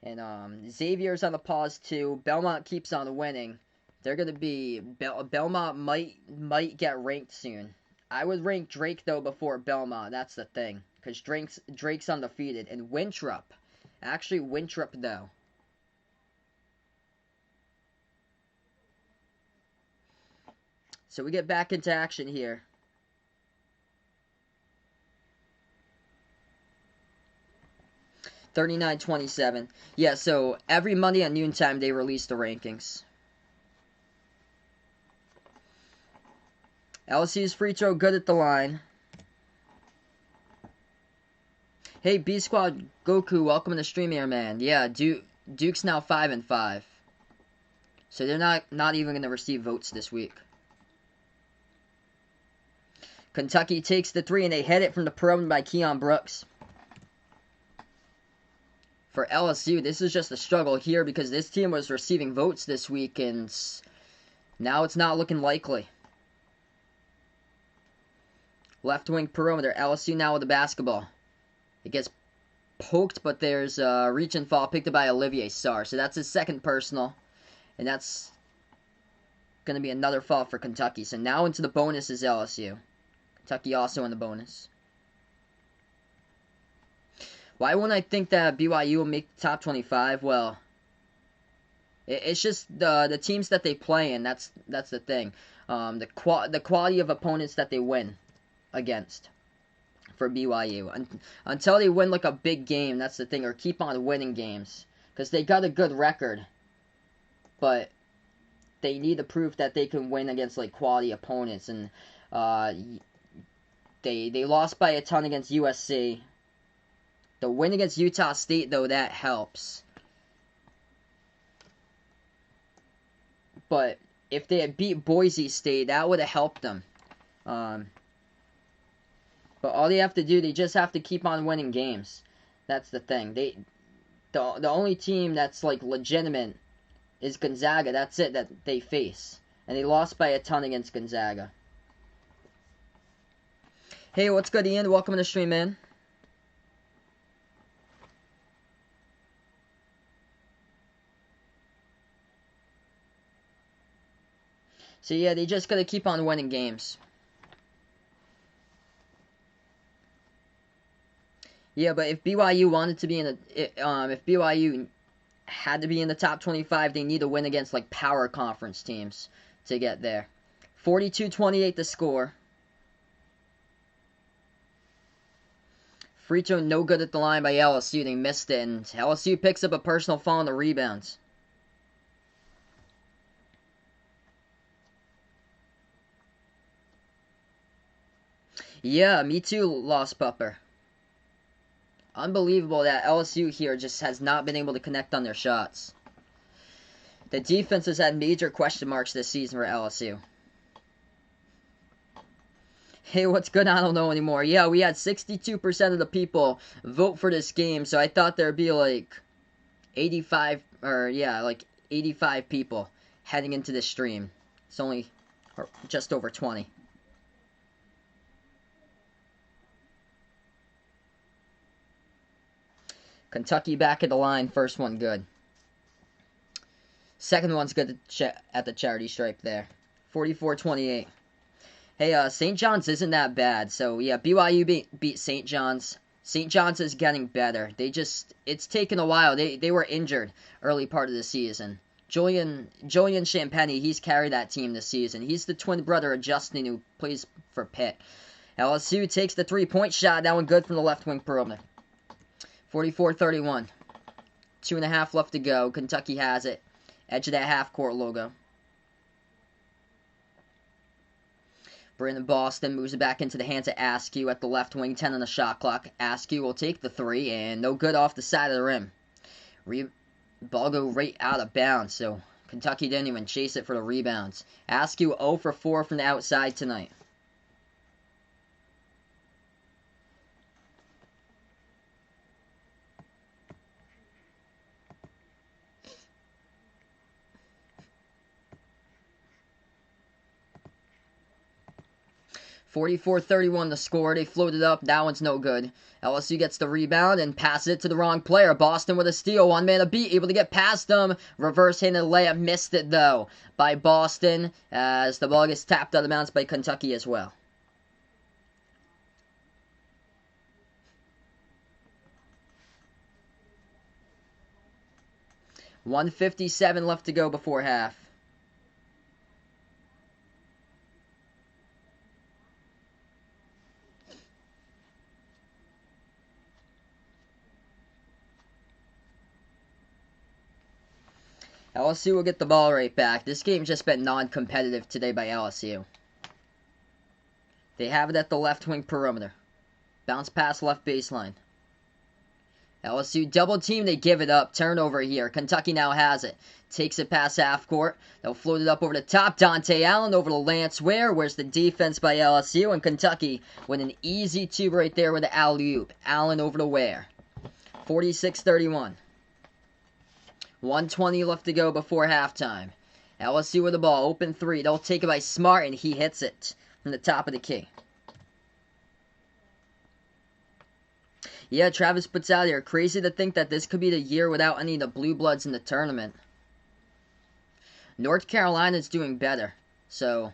And Xavier's on a pause too. Belmont keeps on winning. They're going to be... Belmont might get ranked soon. I would rank Drake, though, before Belmont. That's the thing. Because Drake's undefeated. And Winthrop. Actually, Winthrop, though. So we get back into action here. $39.27. Yeah, so every Monday at noontime they release the rankings. LSU's free throw good at the line. Hey, B Squad Goku, welcome to the stream here, man. Yeah, Duke's now 5-5. So they're not even going to receive votes this week. Kentucky takes the 3 and they hit it from the perimeter by Keon Brooks. For LSU, this is just a struggle here because this team was receiving votes this week and now it's not looking likely. Left wing perimeter, LSU now with the basketball. It gets poked, but there's a reach and fall picked up by Olivier Sarr. So that's his second personal. And that's going to be another fall for Kentucky. So now into the bonus is LSU. Kentucky also in the bonus. Why wouldn't I think that BYU will make the top 25? Well, it's just the teams that they play in. That's the thing. The quality of opponents that they win against for BYU. Until they win like a big game, that's the thing, or keep on winning games. Because they got a good record. But they need to prove that they can win against like quality opponents. And they lost by a ton against USC. The win against Utah State, though, that helps. But if they had beat Boise State, that would have helped them. But all they have to do, they just have to keep on winning games. That's the thing. The only team that's like legitimate is Gonzaga. That's it that they face. And they lost by a ton against Gonzaga. Hey, what's good, Ian? Welcome to the stream, man. So yeah, they just gotta keep on winning games. Yeah, but if BYU wanted to be in the, if BYU had to be in the top 25, they need to win against like power conference teams to get there. 42-28 the score. Free throw no good at the line by LSU. They missed it, and LSU picks up a personal foul on the rebounds. Yeah, me too, Lost Pupper. Unbelievable that LSU here just has not been able to connect on their shots. The defense has had major question marks this season for LSU. Hey, what's good? I don't know anymore. Yeah, we had 62% of the people vote for this game, so I thought there'd be like 85, or yeah, like 85 people heading into this stream. It's only just over 20. Kentucky back at the line. First one good. Second one's good at the charity stripe there. 44-28. Hey, St. John's isn't that bad. So, yeah, BYU beat St. John's. St. John's is getting better. It's taken a while. They were injured early part of the season. Julian Champagny, he's carried that team this season. He's the twin brother of Justin who plays for Pitt. LSU takes the three-point shot. That one good from the left wing perimeter. 44-31. 2.5 left to go. Kentucky has it. Edge of that half-court logo. Brandon Boston moves it back into the hands of Askew at the left wing, 10 on the shot clock. Askew will take the three, and no good off the side of the rim. Ball go right out of bounds, so Kentucky didn't even chase it for the rebounds. Askew 0 for 4 from the outside tonight. (44-31) the score. They floated up. That one's no good. LSU gets the rebound and passes it to the wrong player. Boston with a steal. One man a beat. Able to get past them. Reverse-handed layup. Missed it, though, by Boston as the ball gets tapped out of bounds by Kentucky as well. .157 left to go before half. LSU will get the ball right back. This game's just been non-competitive today by LSU. They have it at the left wing perimeter. Bounce pass left baseline. LSU double team, they give it up. Turnover here. Kentucky now has it. Takes it past half court. They'll float it up over the top. Dante Allen over to Lance Ware. Where's the defense by LSU? And Kentucky with an easy two right there with the alley-oop. Allen over to Ware. 46-31. 1:20 left to go before halftime. LSU with the ball. Open three. They'll take it by Smart, and he hits it from the top of the key. Yeah, Travis puts out here. Crazy to think that this could be the year without any of the Blue Bloods in the tournament. North Carolina's doing better. So,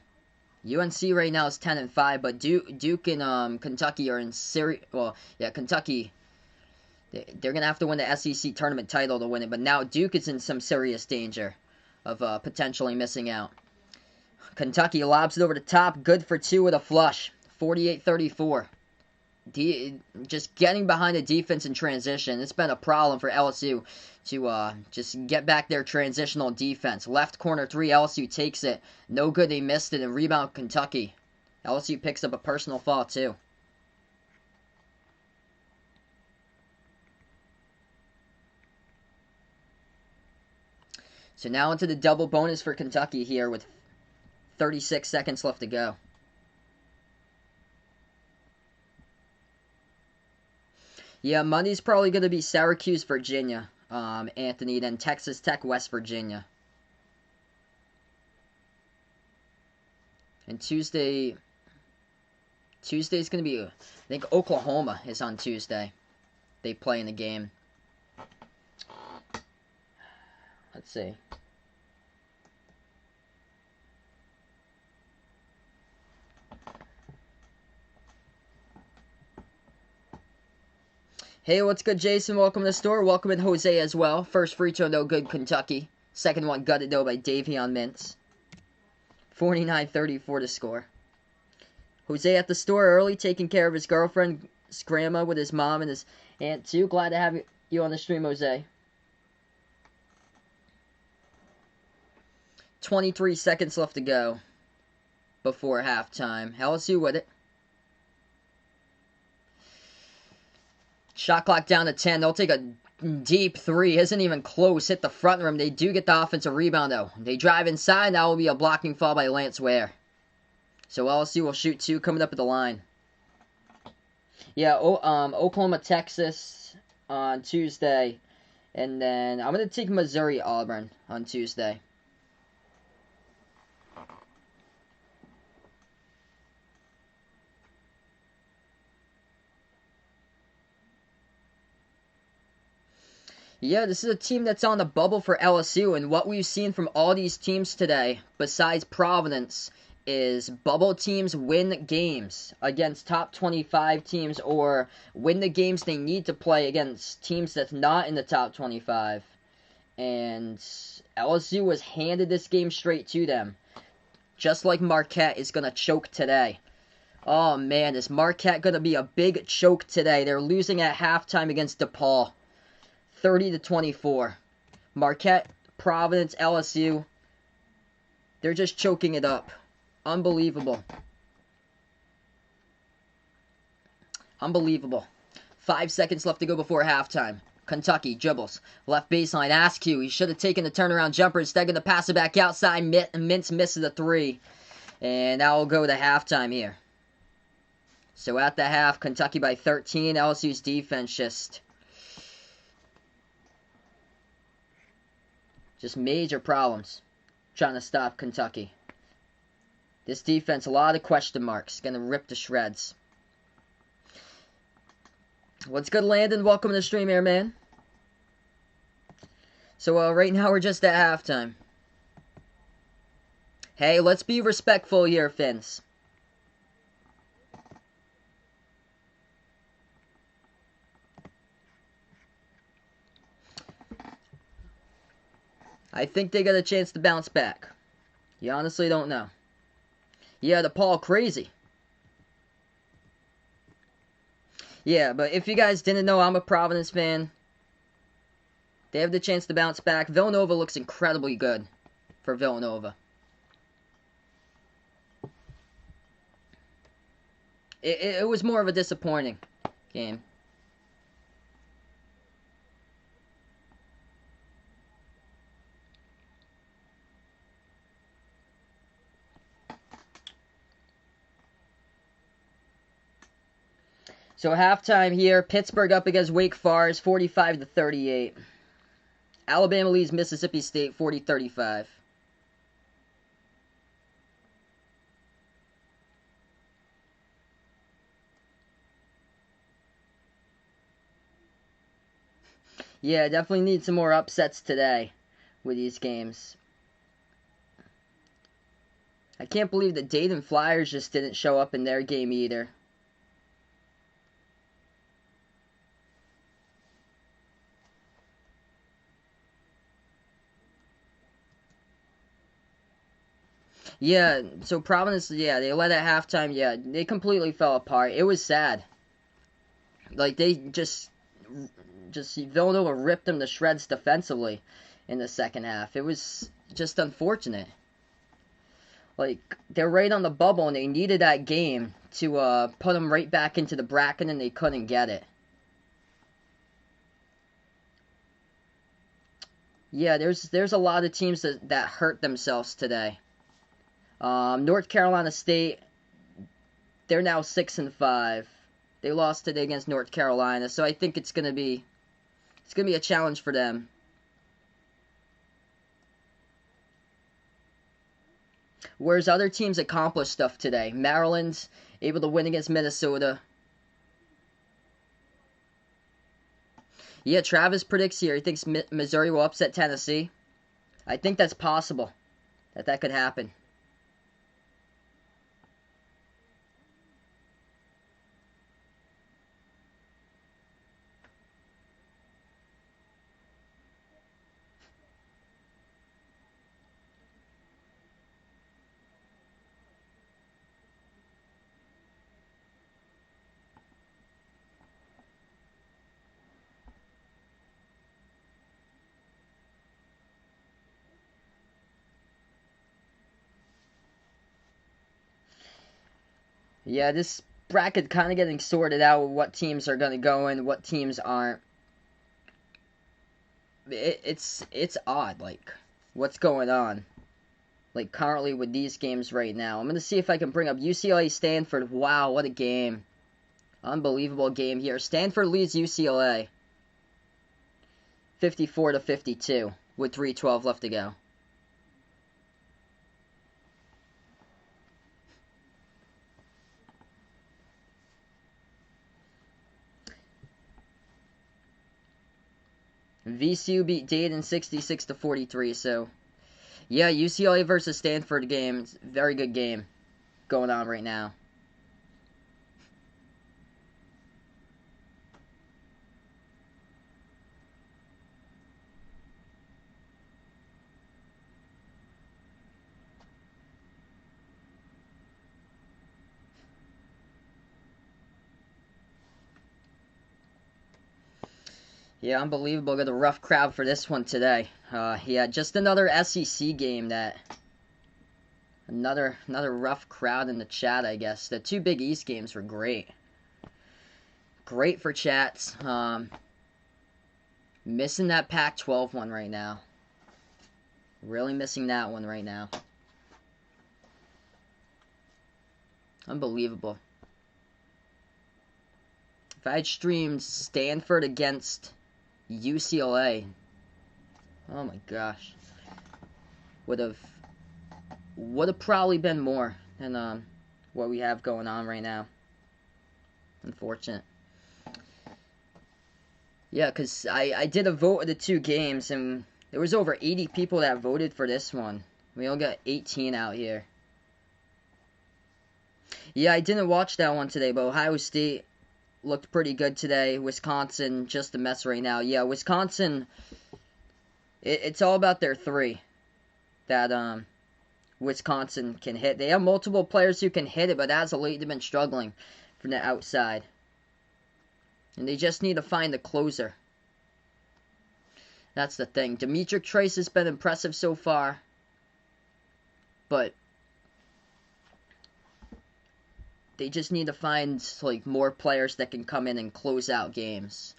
UNC right now is 10-5, but Duke and Kentucky are in serious. Well, yeah, Kentucky. They're going to have to win the SEC tournament title to win it. But now Duke is in some serious danger of potentially missing out. Kentucky lobs it over the top. Good for two with a flush. 48-34. Just getting behind the defense in transition. It's been a problem for LSU to just get back their transitional defense. Left corner three. LSU takes it. No good. They missed it. And rebound Kentucky. LSU picks up a personal foul too. So now into the double bonus for Kentucky here with 36 seconds left to go. Yeah, Monday's probably going to be Syracuse, Virginia, Anthony, then Texas Tech, West Virginia. And Tuesday's going to be, I think Oklahoma is on Tuesday. They play in the game. Let's see. Hey, what's good, Jason? Welcome to the store. Welcome in Jose as well. First free throw, no good, Kentucky. Second one gutted, though, by Davion Mintz. 49-34 to score. Jose at the store early, taking care of his girlfriend's grandma with his mom and his aunt, too. Glad to have you on the stream, Jose. 23 seconds left to go before halftime. LSU with it. Shot clock down to 10. They'll take a deep three. Isn't even close. Hit the front rim. They do get the offensive rebound, though. They drive inside. That will be a blocking foul by Lance Ware. So LSU will shoot 2 coming up at the line. Yeah, Oklahoma, Texas on Tuesday. And then I'm going to take Missouri, Auburn on Tuesday. Yeah, this is a team that's on the bubble for LSU, and what we've seen from all these teams today, besides Providence, is bubble teams win games against top 25 teams or win the games they need to play against teams that's not in the top 25. And LSU was handed this game straight to them. Just like Marquette is going to choke today. Oh man, is Marquette going to be a big choke today? They're losing at halftime against DePaul. 30-24. Marquette, Providence, LSU. They're just choking it up. Unbelievable. Unbelievable. 5 seconds left to go before halftime. Kentucky dribbles. Left baseline. Askew. He should have taken the turnaround jumper instead of the pass it back outside. Mintz misses the 3. And now we'll go to halftime here. So at the half, Kentucky by 13. LSU's defense just major problems trying to stop Kentucky. This defense, a lot of question marks. Going to rip to shreds. What's good, Landon? Welcome to the stream here, man. So right now we're just at halftime. Hey, let's be respectful here, Finns. I think they got a chance to bounce back. You honestly don't know. Yeah, DePaul crazy. Yeah, but if you guys didn't know, I'm a Providence fan. They have the chance to bounce back. Villanova looks incredibly good for Villanova. It was more of a disappointing game. So halftime here, Pittsburgh up against Wake Forest, 45-38. Alabama leads Mississippi State, 40-35. Yeah, definitely need some more upsets today with these games. I can't believe the Dayton Flyers just didn't show up in their game either. Yeah, so Providence, yeah, they led at halftime. Yeah, they completely fell apart. It was sad. Like, they just Villanova ripped them to shreds defensively in the second half. It was just unfortunate. Like, they're right on the bubble, and they needed that game to put them right back into the bracket, and they couldn't get it. Yeah, there's a lot of teams that hurt themselves today. North Carolina State, they're now 6-5. They lost today against North Carolina, so I think it's gonna be a challenge for them. Whereas other teams accomplished stuff today. Maryland's able to win against Minnesota. Yeah, Travis predicts here. He thinks Missouri will upset Tennessee. I think that's possible. That could happen. Yeah, this bracket kind of getting sorted out with what teams are going to go in, what teams aren't. It's odd, like, what's going on. like currently with these games right now. I'm going to see if I can bring up UCLA Stanford. Wow, what a game. Unbelievable game here. Stanford leads UCLA 54-52 with 3:12 left to go. VCU beat Dayton 66-43, so yeah, UCLA versus Stanford game, very good game going on right now. Yeah, unbelievable. Got a rough crowd for this one today. Yeah, just another SEC game that another rough crowd in the chat, I guess. The two Big East games were great. Great for chats. Missing that Pac-12 one right now. Really missing that one right now. Unbelievable. If I had streamed Stanford against UCLA, oh my gosh, would have probably been more than what we have going on right now. Unfortunate. Yeah, because I did a vote of the two games, and there was over 80 people that voted for this one. We only got 18 out here. Yeah, I didn't watch that one today, but Ohio State looked pretty good today. Wisconsin, just a mess right now. Yeah, Wisconsin, it's all about their three that Wisconsin can hit. They have multiple players who can hit it, but as of late, they've been struggling from the outside. And they just need to find a closer. That's the thing. Demetric Trace has been impressive so far, but they just need to find like more players that can come in and close out games.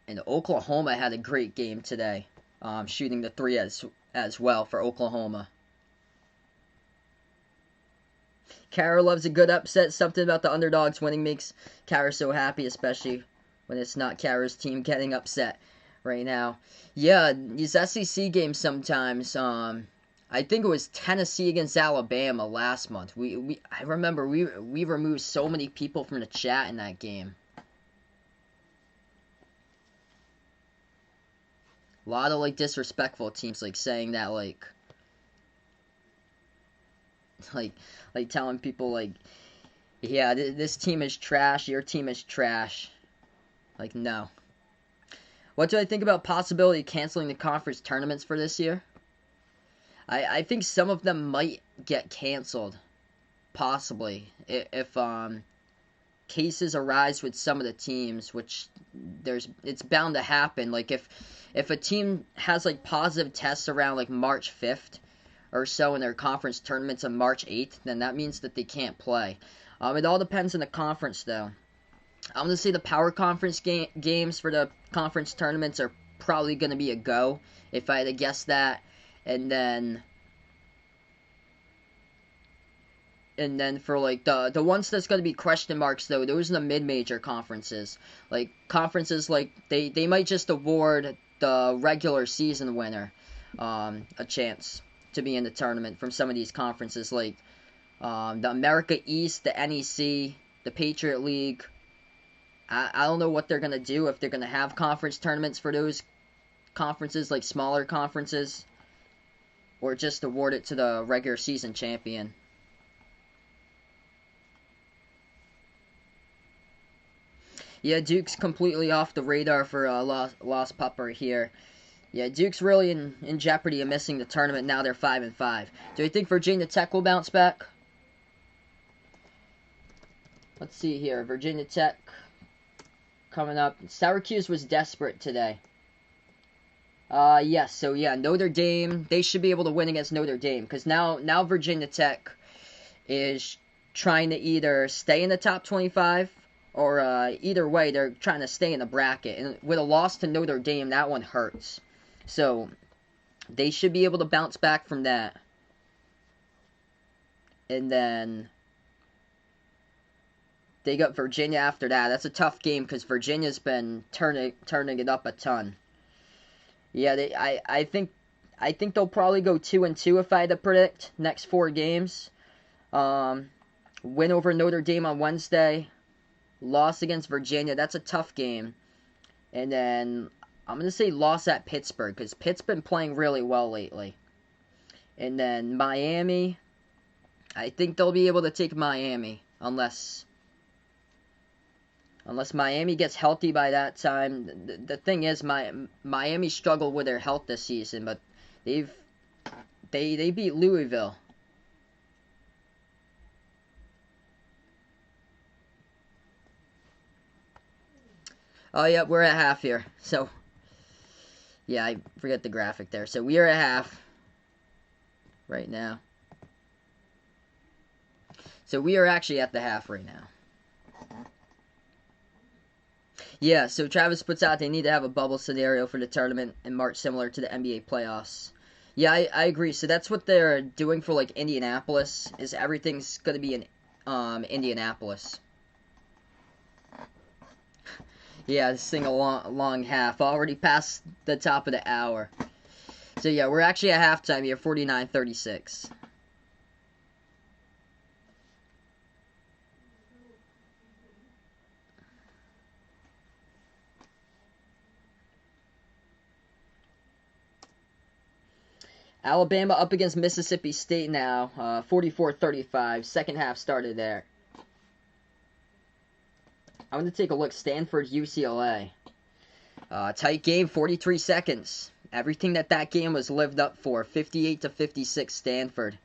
And Oklahoma had a great game today, shooting the three as well for Oklahoma. Kara loves a good upset. Something about the underdogs winning makes Kara so happy, especially when it's not Kara's team getting upset right now. Yeah, these SEC games sometimes. I think it was Tennessee against Alabama last month. I remember we removed so many people from the chat in that game. A lot of like disrespectful teams like saying that like telling people like, yeah, this team is trash, your team is trash. Like, no. What do I think about possibility of canceling the conference tournaments for this year? I think some of them might get canceled, possibly, if cases arise with some of the teams, which it's bound to happen. Like if a team has like positive tests around like March 5th or so in their conference tournaments on March 8th, then that means that they can't play. It all depends on the conference, though. I'm going to say the power conference games for the conference tournaments are probably going to be a go, if I had to guess that. And then for like the ones that's going to be question marks, though, those are the mid-major conferences. Like conferences like they might just award the regular season winner a chance to be in the tournament from some of these conferences, like the America East, the NEC, the Patriot League. I don't know what they're going to do, if they're going to have conference tournaments for those conferences, like smaller conferences, or just award it to the regular season champion. Yeah, Duke's completely off the radar for Lost Pupper here. Yeah, Duke's really in jeopardy of missing the tournament. Now they're 5-5. Do you think Virginia Tech will bounce back? Let's see here. Virginia Tech coming up. Syracuse was desperate today. Yes. So yeah, Notre Dame. They should be able to win against Notre Dame, because now Virginia Tech is trying to either stay in the top 25 or either way they're trying to stay in the bracket. And with a loss to Notre Dame, that one hurts. So They should be able to bounce back from that. And then they got Virginia after that. That's a tough game because Virginia's been turning it up a ton. Yeah, I think they'll probably go 2-2 if I had to predict next 4 games. Win over Notre Dame on Wednesday. Loss against Virginia. That's a tough game. And then I'm going to say loss at Pittsburgh because Pitt's been playing really well lately. And then Miami. I think they'll be able to take Miami unless Miami gets healthy by that time. The thing is, Miami struggled with their health this season, but they beat Louisville. Oh, yeah, we're at half here. So, yeah, I forget the graphic there. So, we are at half right now. So, we are actually at the half right now. Yeah, so Travis puts out they need to have a bubble scenario for the tournament in March, similar to the NBA playoffs. Yeah, I agree. So that's what they're doing for, like, Indianapolis, is everything's going to be in Indianapolis. Yeah, this thing a long half. Already past the top of the hour. So, yeah, we're actually at halftime here, 49-36. Alabama up against Mississippi State now, 44-35. Second half started there. I'm going to take a look. Stanford, UCLA. Tight game, 43 seconds. Everything that game was lived up for. 58-56 Stanford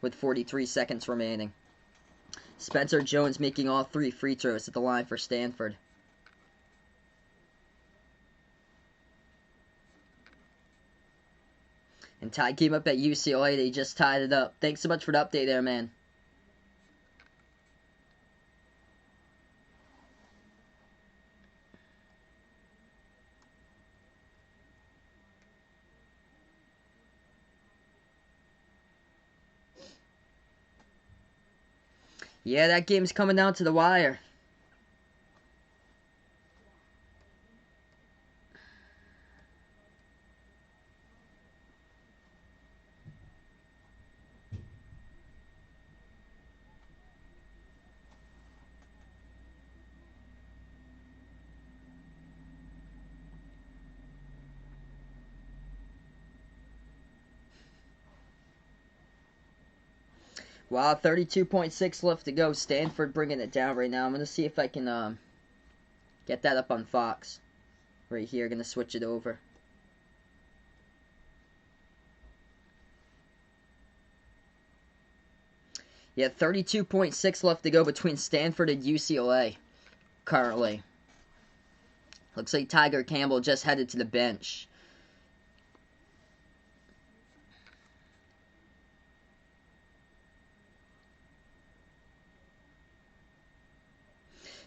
with 43 seconds remaining. Spencer Jones making all 3 free throws at the line for Stanford. And tie game up at UCLA. They just tied it up. Thanks so much for the update there, man. Yeah, that game's coming down to the wire. Wow, 32.6 left to go. Stanford bringing it down right now. I'm going to see if I can get that up on Fox. Right here, going to switch it over. Yeah, 32.6 left to go between Stanford and UCLA currently. Looks like Tiger Campbell just headed to the bench.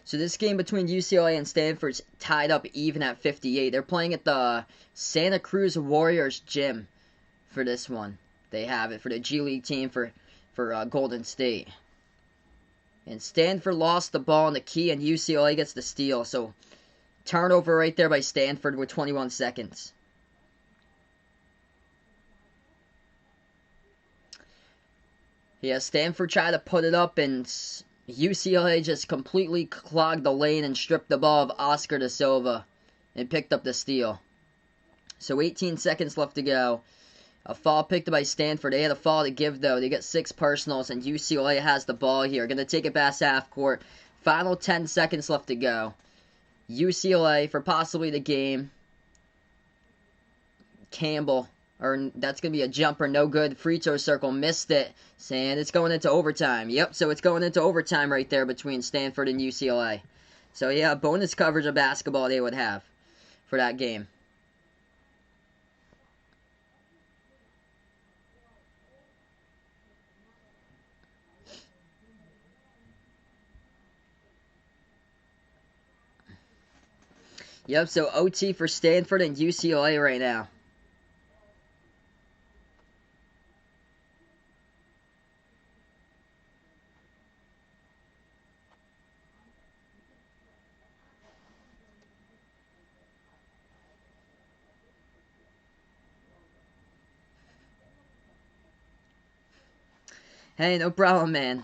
So this game between UCLA and Stanford's tied up even at 58. They're playing at the Santa Cruz Warriors gym for this one. They have it for the G League team for Golden State. And Stanford lost the ball in the key, and UCLA gets the steal. So turnover right there by Stanford with 21 seconds. Yeah, Stanford tried to put it up, and UCLA just completely clogged the lane and stripped the ball of Oscar da Silva and picked up the steal. So 18 seconds left to go. A foul picked up by Stanford. They had a foul to give, though. They get 6 personals, and UCLA has the ball here. Going to take it past half court. Final 10 seconds left to go. UCLA for possibly the game. Campbell, or that's going to be a jumper, no good. Free throw circle, missed it. And it's going into overtime. Yep, so it's going into overtime right there between Stanford and UCLA. So yeah, bonus coverage of basketball they would have for that game. Yep, so OT for Stanford and UCLA right now. Hey, no problem, man.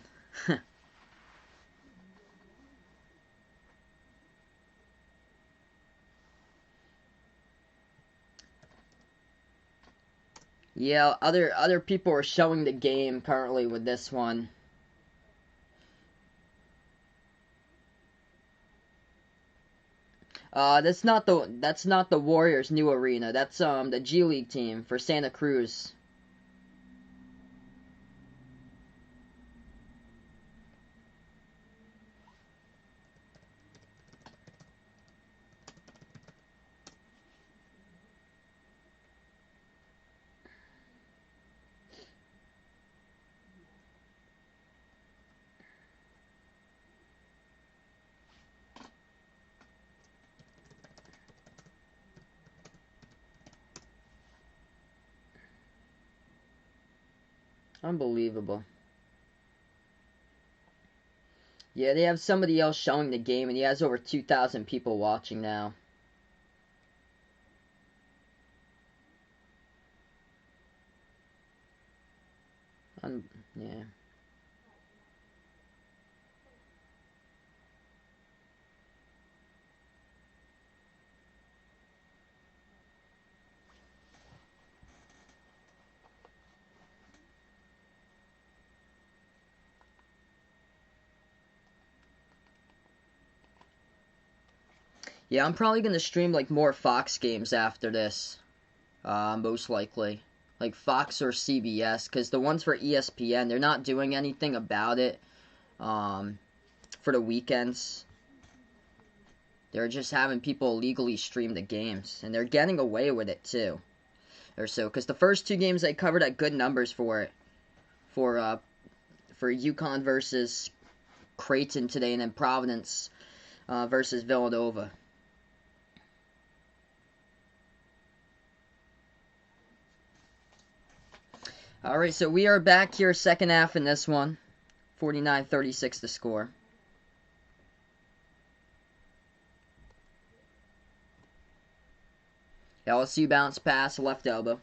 Yeah, other people are showing the game currently with this one. That's not the Warriors' new arena. That's the G League team for Santa Cruz. Unbelievable. Yeah, they have somebody else showing the game, and he has over 2,000 people watching now. Yeah. Yeah, I'm probably gonna stream like more Fox games after this. Most likely. Like Fox or CBS, because the ones for ESPN, they're not doing anything about it um, for the weekends. They're just having people illegally stream the games, and they're getting away with it too. Or so, because the first two games I covered at good numbers for it, for UConn versus Creighton today, and then Providence versus Villanova. All right, so we are back here, second half in this one. 49-36 the score. LSU bounce pass, left elbow.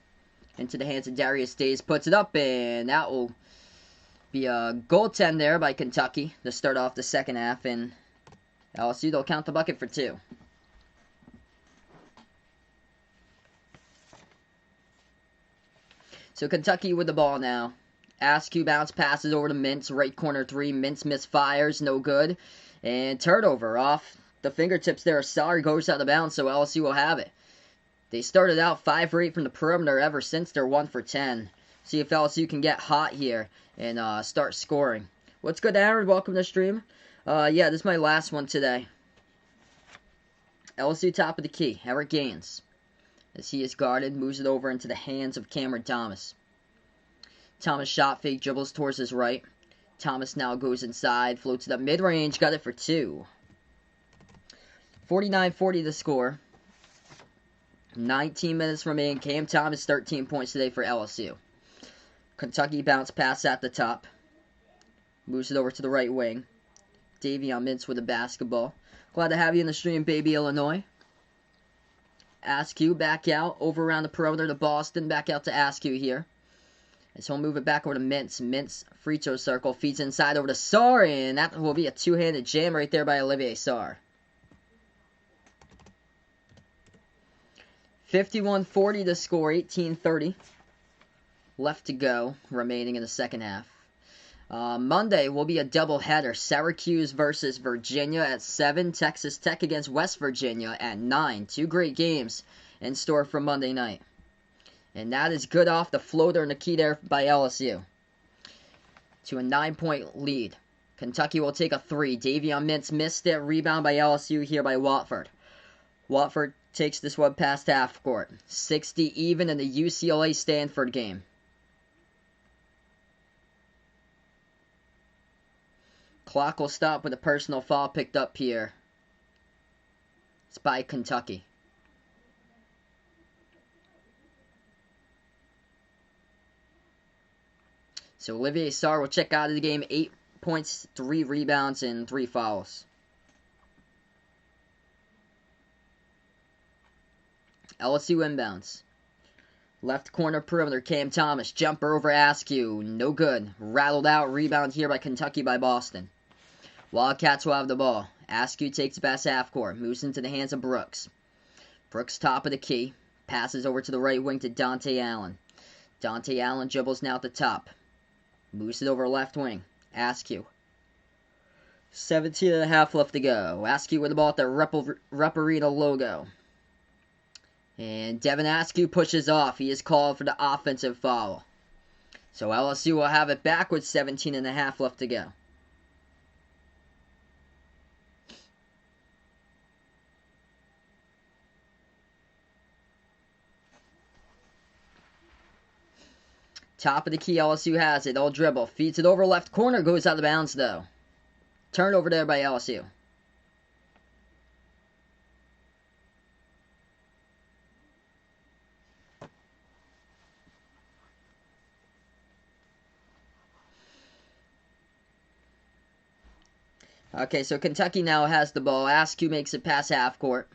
Into the hands of Darius Days, puts it up, and that will be a goaltend there by Kentucky to start off the second half, and LSU, they'll count the bucket for 2. So Kentucky with the ball now. Askew bounce passes over to Mintz, right corner 3. Mintz misfires, no good. And turnover off the fingertips there. Sorry goes out of bounds, so LSU will have it. They started out 5 for 8 from the perimeter ever since they're 1 for 10. See if LSU can get hot here and start scoring. What's good, Aaron? Welcome to the stream. Yeah, this is my last one today. LSU top of the key. Eric Gaines. As he is guarded, moves it over into the hands of Cameron Thomas. Thomas shot fake, dribbles towards his right. Thomas now goes inside, floats it up mid-range, got it for 2. 49-40 the score. 19 minutes remaining. Cam Thomas, 13 points today for LSU. Kentucky bounce pass at the top. Moves it over to the right wing. Davion Mintz with the basketball. Glad to have you in the stream, baby Illinois. Askew back out, over around the perimeter to Boston, back out to Askew here. As he'll move it back over to Mintz. Mintz, free throw circle, feeds inside over to Sarr, and that will be a two-handed jam right there by Olivier Sarr. 51-40 to score, 18-30 left to go, remaining in the second half. Monday will be a doubleheader. Syracuse versus Virginia at 7. Texas Tech against West Virginia at 9. 2 great games in store for Monday night. And that is good off the floater and the key there by LSU. To a 9-point lead. Kentucky will take a 3. Davion Mintz missed it. Rebound by LSU here by Watford. Watford takes this one past half court. 60 even in the UCLA Stanford game. Clock will stop with a personal foul picked up here. It's by Kentucky. So Olivier Sarr will check out of the game. 8 points, 3 rebounds, and 3 fouls. LSU inbounds. Left corner perimeter, Cam Thomas. Jumper over Askew. No good. Rattled out. Rebound here by Kentucky by Boston. Wildcats will have the ball. Askew takes the pass half court. Moves into the hands of Brooks. Brooks top of the key. Passes over to the right wing to Dante Allen. Dante Allen dribbles now at the top. Moves it over left wing. Askew. 17.5 left to go. Askew with the ball at the Reparita logo. And Devin Askew pushes off. He is called for the offensive foul. So LSU will have it back with 17.5 left to go. Top of the key, LSU has it. They'll dribble. Feeds it over left corner. Goes out of bounds, though. Turnover there by LSU. Okay, so Kentucky now has the ball. Askew makes it past half court.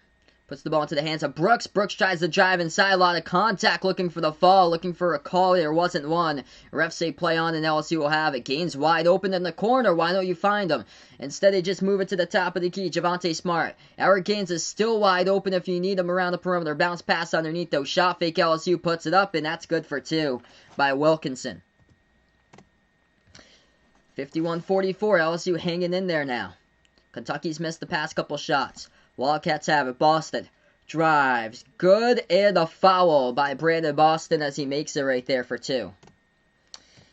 Puts the ball into the hands of Brooks. Brooks tries to drive inside. A lot of contact, looking for the fall, looking for a call. There wasn't one. Refs say play on, and LSU will have it. Gaines wide open in the corner. Why don't you find him? Instead, they just move it to the top of the key. Javonte Smart. Eric Gaines is still wide open if you need him around the perimeter. Bounce pass underneath, though. Shot fake. LSU puts it up, and that's good for 2 by Wilkinson. 51-44. LSU hanging in there now. Kentucky's missed the past couple shots. Wildcats have it. Boston drives. Good, and a foul by Brandon Boston as he makes it right there for 2.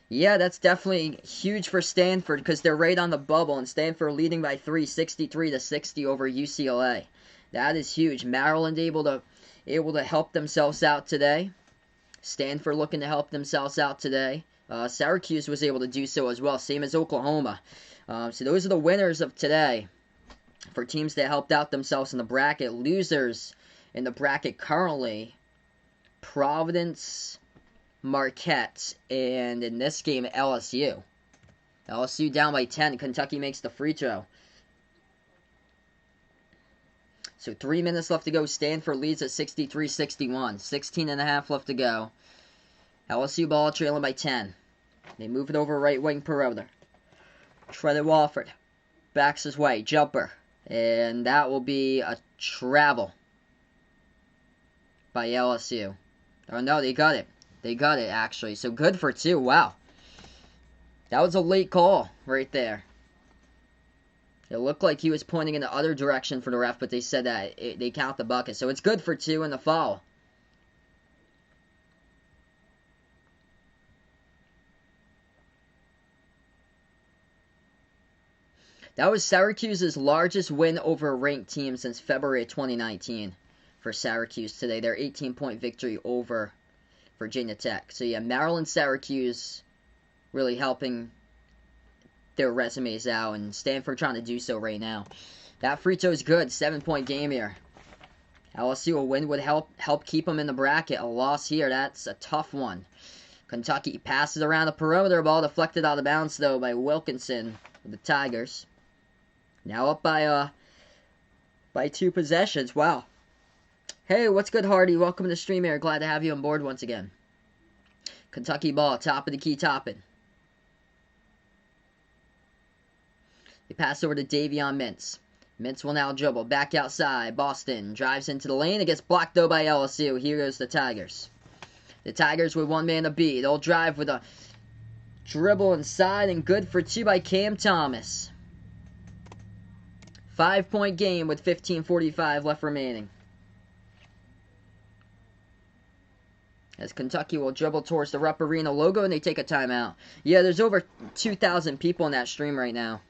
Yeah, that's definitely huge for Stanford because they're right on the bubble, and Stanford leading by 3, 63-60 over UCLA. That is huge. Maryland able to help themselves out today. Stanford looking to help themselves out today. Syracuse was able to do so as well, same as Oklahoma. So those are the winners of today. For teams that helped out themselves in the bracket. Losers in the bracket currently, Providence, Marquette, and in this game, LSU. LSU down by 10. Kentucky makes the free throw. So 3 minutes left to go. Stanford leads at 63-61. 16.5 left to go. LSU ball trailing by 10. They move it over right wing perimeter. Treaded Walford. Backs his way. Jumper. And that will be a travel by LSU. Oh, no, they got it. They got it, actually. So good for 2. Wow. That was a late call right there. It looked like he was pointing in the other direction for the ref, but they said that they count the bucket. So it's good for 2 in the foul. That was Syracuse's largest win over a ranked team since February 2019 for Syracuse today. Their 18-point victory over Virginia Tech. So yeah, Maryland, Syracuse really helping their resumes out, and Stanford trying to do so right now. That free throw is good. 7-point game here. LSU, a win would help keep them in the bracket. A loss here, that's a tough one. Kentucky passes around the perimeter. Ball deflected out of bounds, though, by Wilkinson with the Tigers. Now up by 2 possessions. Wow. Hey, what's good, Hardy? Welcome to the stream here. Glad to have you on board once again. Kentucky ball, top of the key, topping. They pass over to Davion Mintz. Mintz will now dribble. Back outside. Boston drives into the lane. It gets blocked, though, by LSU. Here goes the Tigers. The Tigers with one man to beat. They'll drive with a dribble inside, and good for 2 by Cam Thomas. 5-point game with 15:45 left remaining. As Kentucky will dribble towards the Rupp Arena logo, and they take a timeout. Yeah, there's over 2,000 people in that stream right now.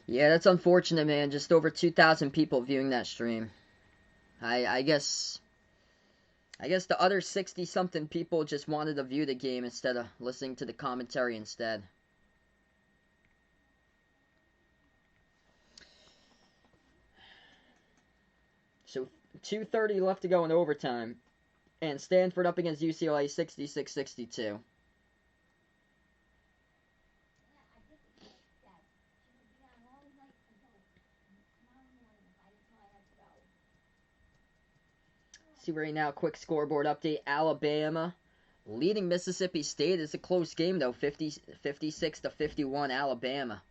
Yeah, that's unfortunate, man. Just over 2,000 people viewing that stream. I guess the other 60-something people just wanted to view the game instead of listening to the commentary instead. So 2:30 left to go in overtime. And Stanford up against UCLA 66-62. See right now, quick scoreboard update. Alabama leading Mississippi State. It's a close game, though. 56 to 51, Alabama.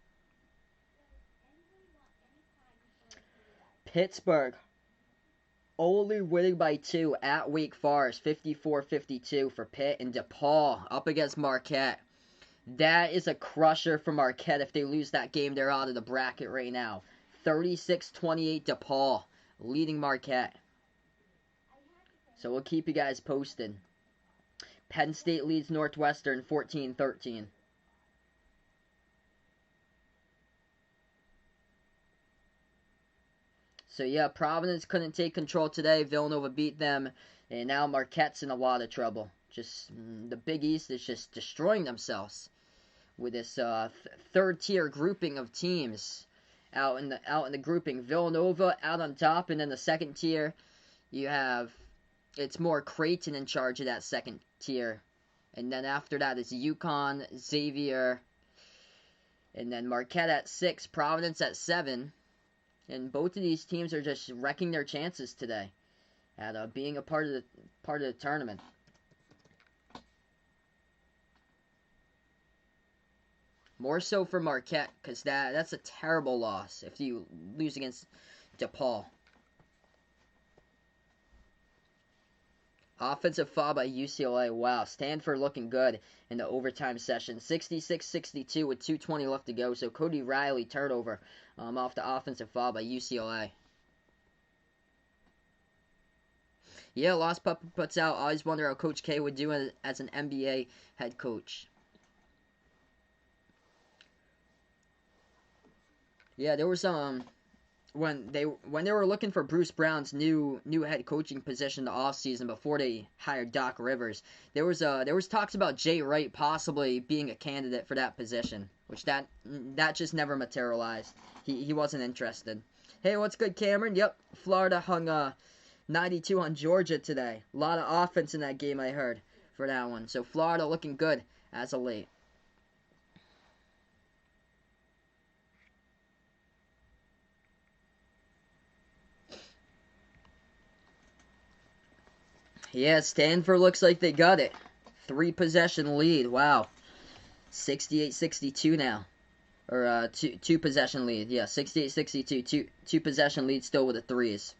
Pittsburgh only winning by 2 at Wake Forest. 54-52 for Pitt. And DePaul up against Marquette. That is a crusher for Marquette. If they lose that game, they're out of the bracket right now. 36-28 DePaul leading Marquette. So we'll keep you guys posted. Penn State leads Northwestern 14-13. So yeah, Providence couldn't take control today. Villanova beat them, and now Marquette's in a lot of trouble. Just the Big East is just destroying themselves with this third-tier grouping of teams out in the grouping. Villanova out on top, and then the second tier, you have it's more Creighton in charge of that second tier, and then after that is UConn, Xavier, and then Marquette at 6, Providence at 7. And both of these teams are just wrecking their chances today at being a part of the tournament. More so for Marquette, because that's a terrible loss if you lose against DePaul. Offensive foul by UCLA. Wow, Stanford looking good in the overtime session. 66-62 with 2:20 left to go. So Cody Riley turnover off the offensive foul by UCLA. Yeah, Lost Pup puts out. I always wonder how Coach K would do as an NBA head coach. Yeah, there was when they were looking for Bruce Brown's new head coaching position the offseason before they hired Doc Rivers, there was talks about Jay Wright possibly being a candidate for that position, which that just never materialized. He wasn't interested. Hey, what's good, Cameron? Yep, Florida hung 92 on Georgia today. A lot of offense in that game, I heard, for that one. So Florida looking good as of late. Yeah, Stanford looks like they got it. 3-possession lead. Wow. 68-62 now. Or two possession lead. Yeah, 68-62. Two possession lead still with the threes.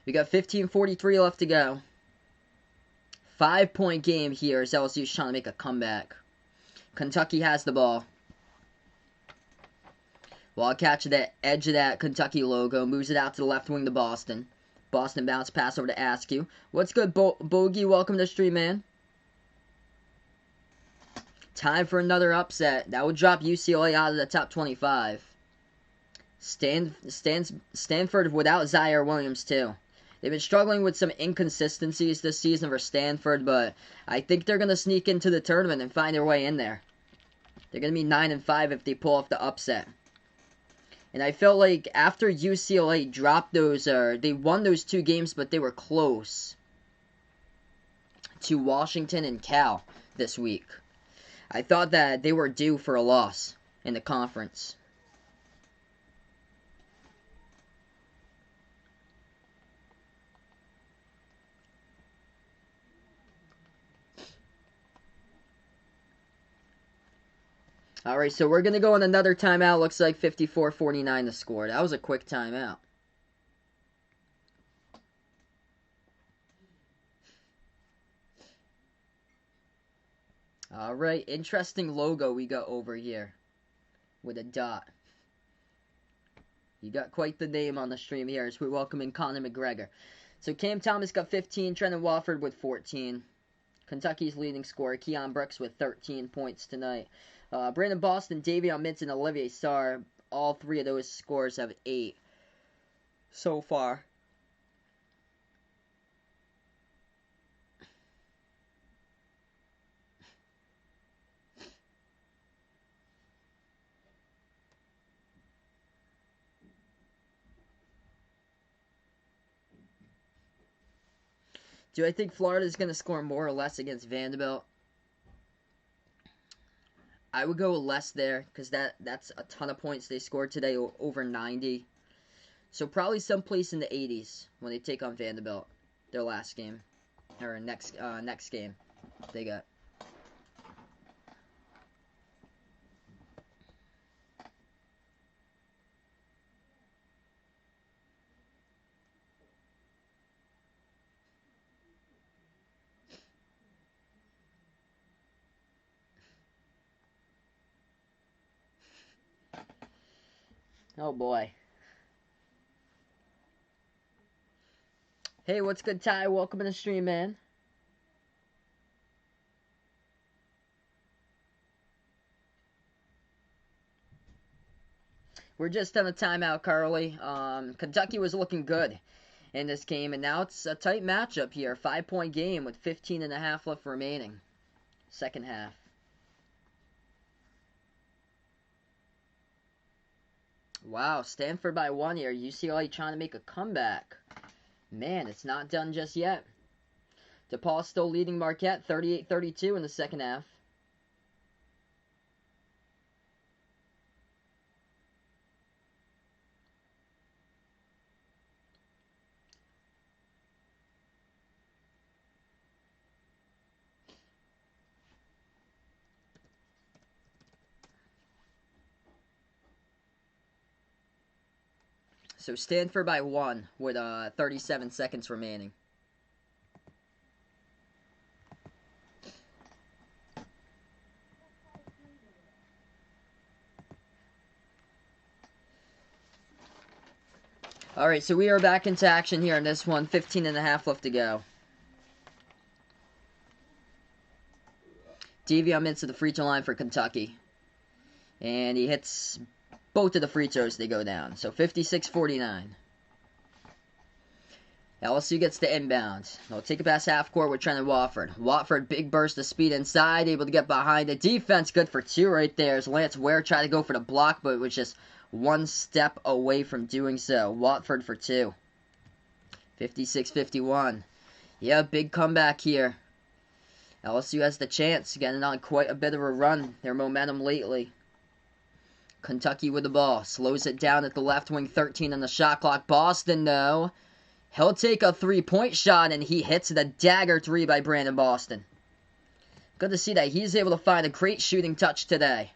We got 15:43 left to go. 5-point game here as LSU's trying to make a comeback. Kentucky has the ball. Wildcats at the edge of that Kentucky logo. Moves it out to the left wing to Boston. Boston bounce pass over to Askew. What's good, Bogey? Welcome to the stream, man. Time for another upset. That would drop UCLA out of the top 25. Stanford without Zaire Williams, too. They've been struggling with some inconsistencies this season for Stanford, but I think they're going to sneak into the tournament and find their way in there. They're going to be 9-5 if they pull off the upset. And I felt like after UCLA dropped those, they won those 2 games, but they were close to Washington and Cal this week. I thought that they were due for a loss in the conference. Alright, so we're going to go on another timeout. Looks like 54-49 the score. That was a quick timeout. Alright, interesting logo we got over here with a dot. You got quite the name on the stream here as we welcome in Conor McGregor. So Cam Thomas got 15, Trendon Watford with 14. Kentucky's leading scorer, Keon Brooks with 13 points tonight. Brandon Boston, Davion Mintz, and Olivier Sarr, all 3 of those scores have 8 so far. Do I think Florida's going to score more or less against Vanderbilt? I would go less there because that's a ton of points they scored today, over 90. So probably someplace in the 80s when they take on Vanderbilt, their last game, or next game they got. Oh boy. Hey, what's good, Ty? Welcome to the stream, man. We're just on a timeout, Carly. Kentucky was looking good in this game, and now it's a tight matchup here. 5-point game with 15 and a half left remaining. Second half. Wow, Stanford by 1 here. UCLA trying to make a comeback. Man, it's not done just yet. DePaul still leading Marquette 38-32 in the second half. So Stanford by 1 with 37 seconds remaining. Alright, so we are back into action here in this one. 15 and a half left to go. Devion Mintz to the free throw line for Kentucky. And he hits both of the free throws, they go down. So 56-49. LSU gets the inbound. They'll take it past half court with Trenton Watford. Watford, big burst of speed inside, able to get behind the defense. Good for 2 right there as Lance Ware tried to go for the block, but it was just one step away from doing so. Watford for 2. 56-51. Yeah, big comeback here. LSU has the chance, getting on quite a bit of a run. Their momentum lately. Kentucky with the ball. Slows it down at the left wing. 13 on the shot clock. Boston, though. He'll take a 3-point shot, and he hits the dagger 3 by Brandon Boston. Good to see that he's able to find a great shooting touch today.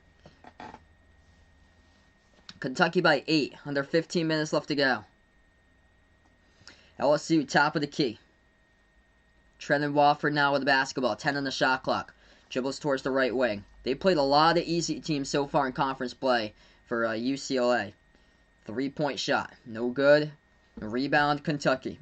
Kentucky by 8. Under 15 minutes left to go. LSU, top of the key. Trenton Watford now with the basketball. 10 on the shot clock. Dribbles towards the right wing. They played a lot of easy teams so far in conference play for UCLA. 3-point shot. No good. Rebound, Kentucky.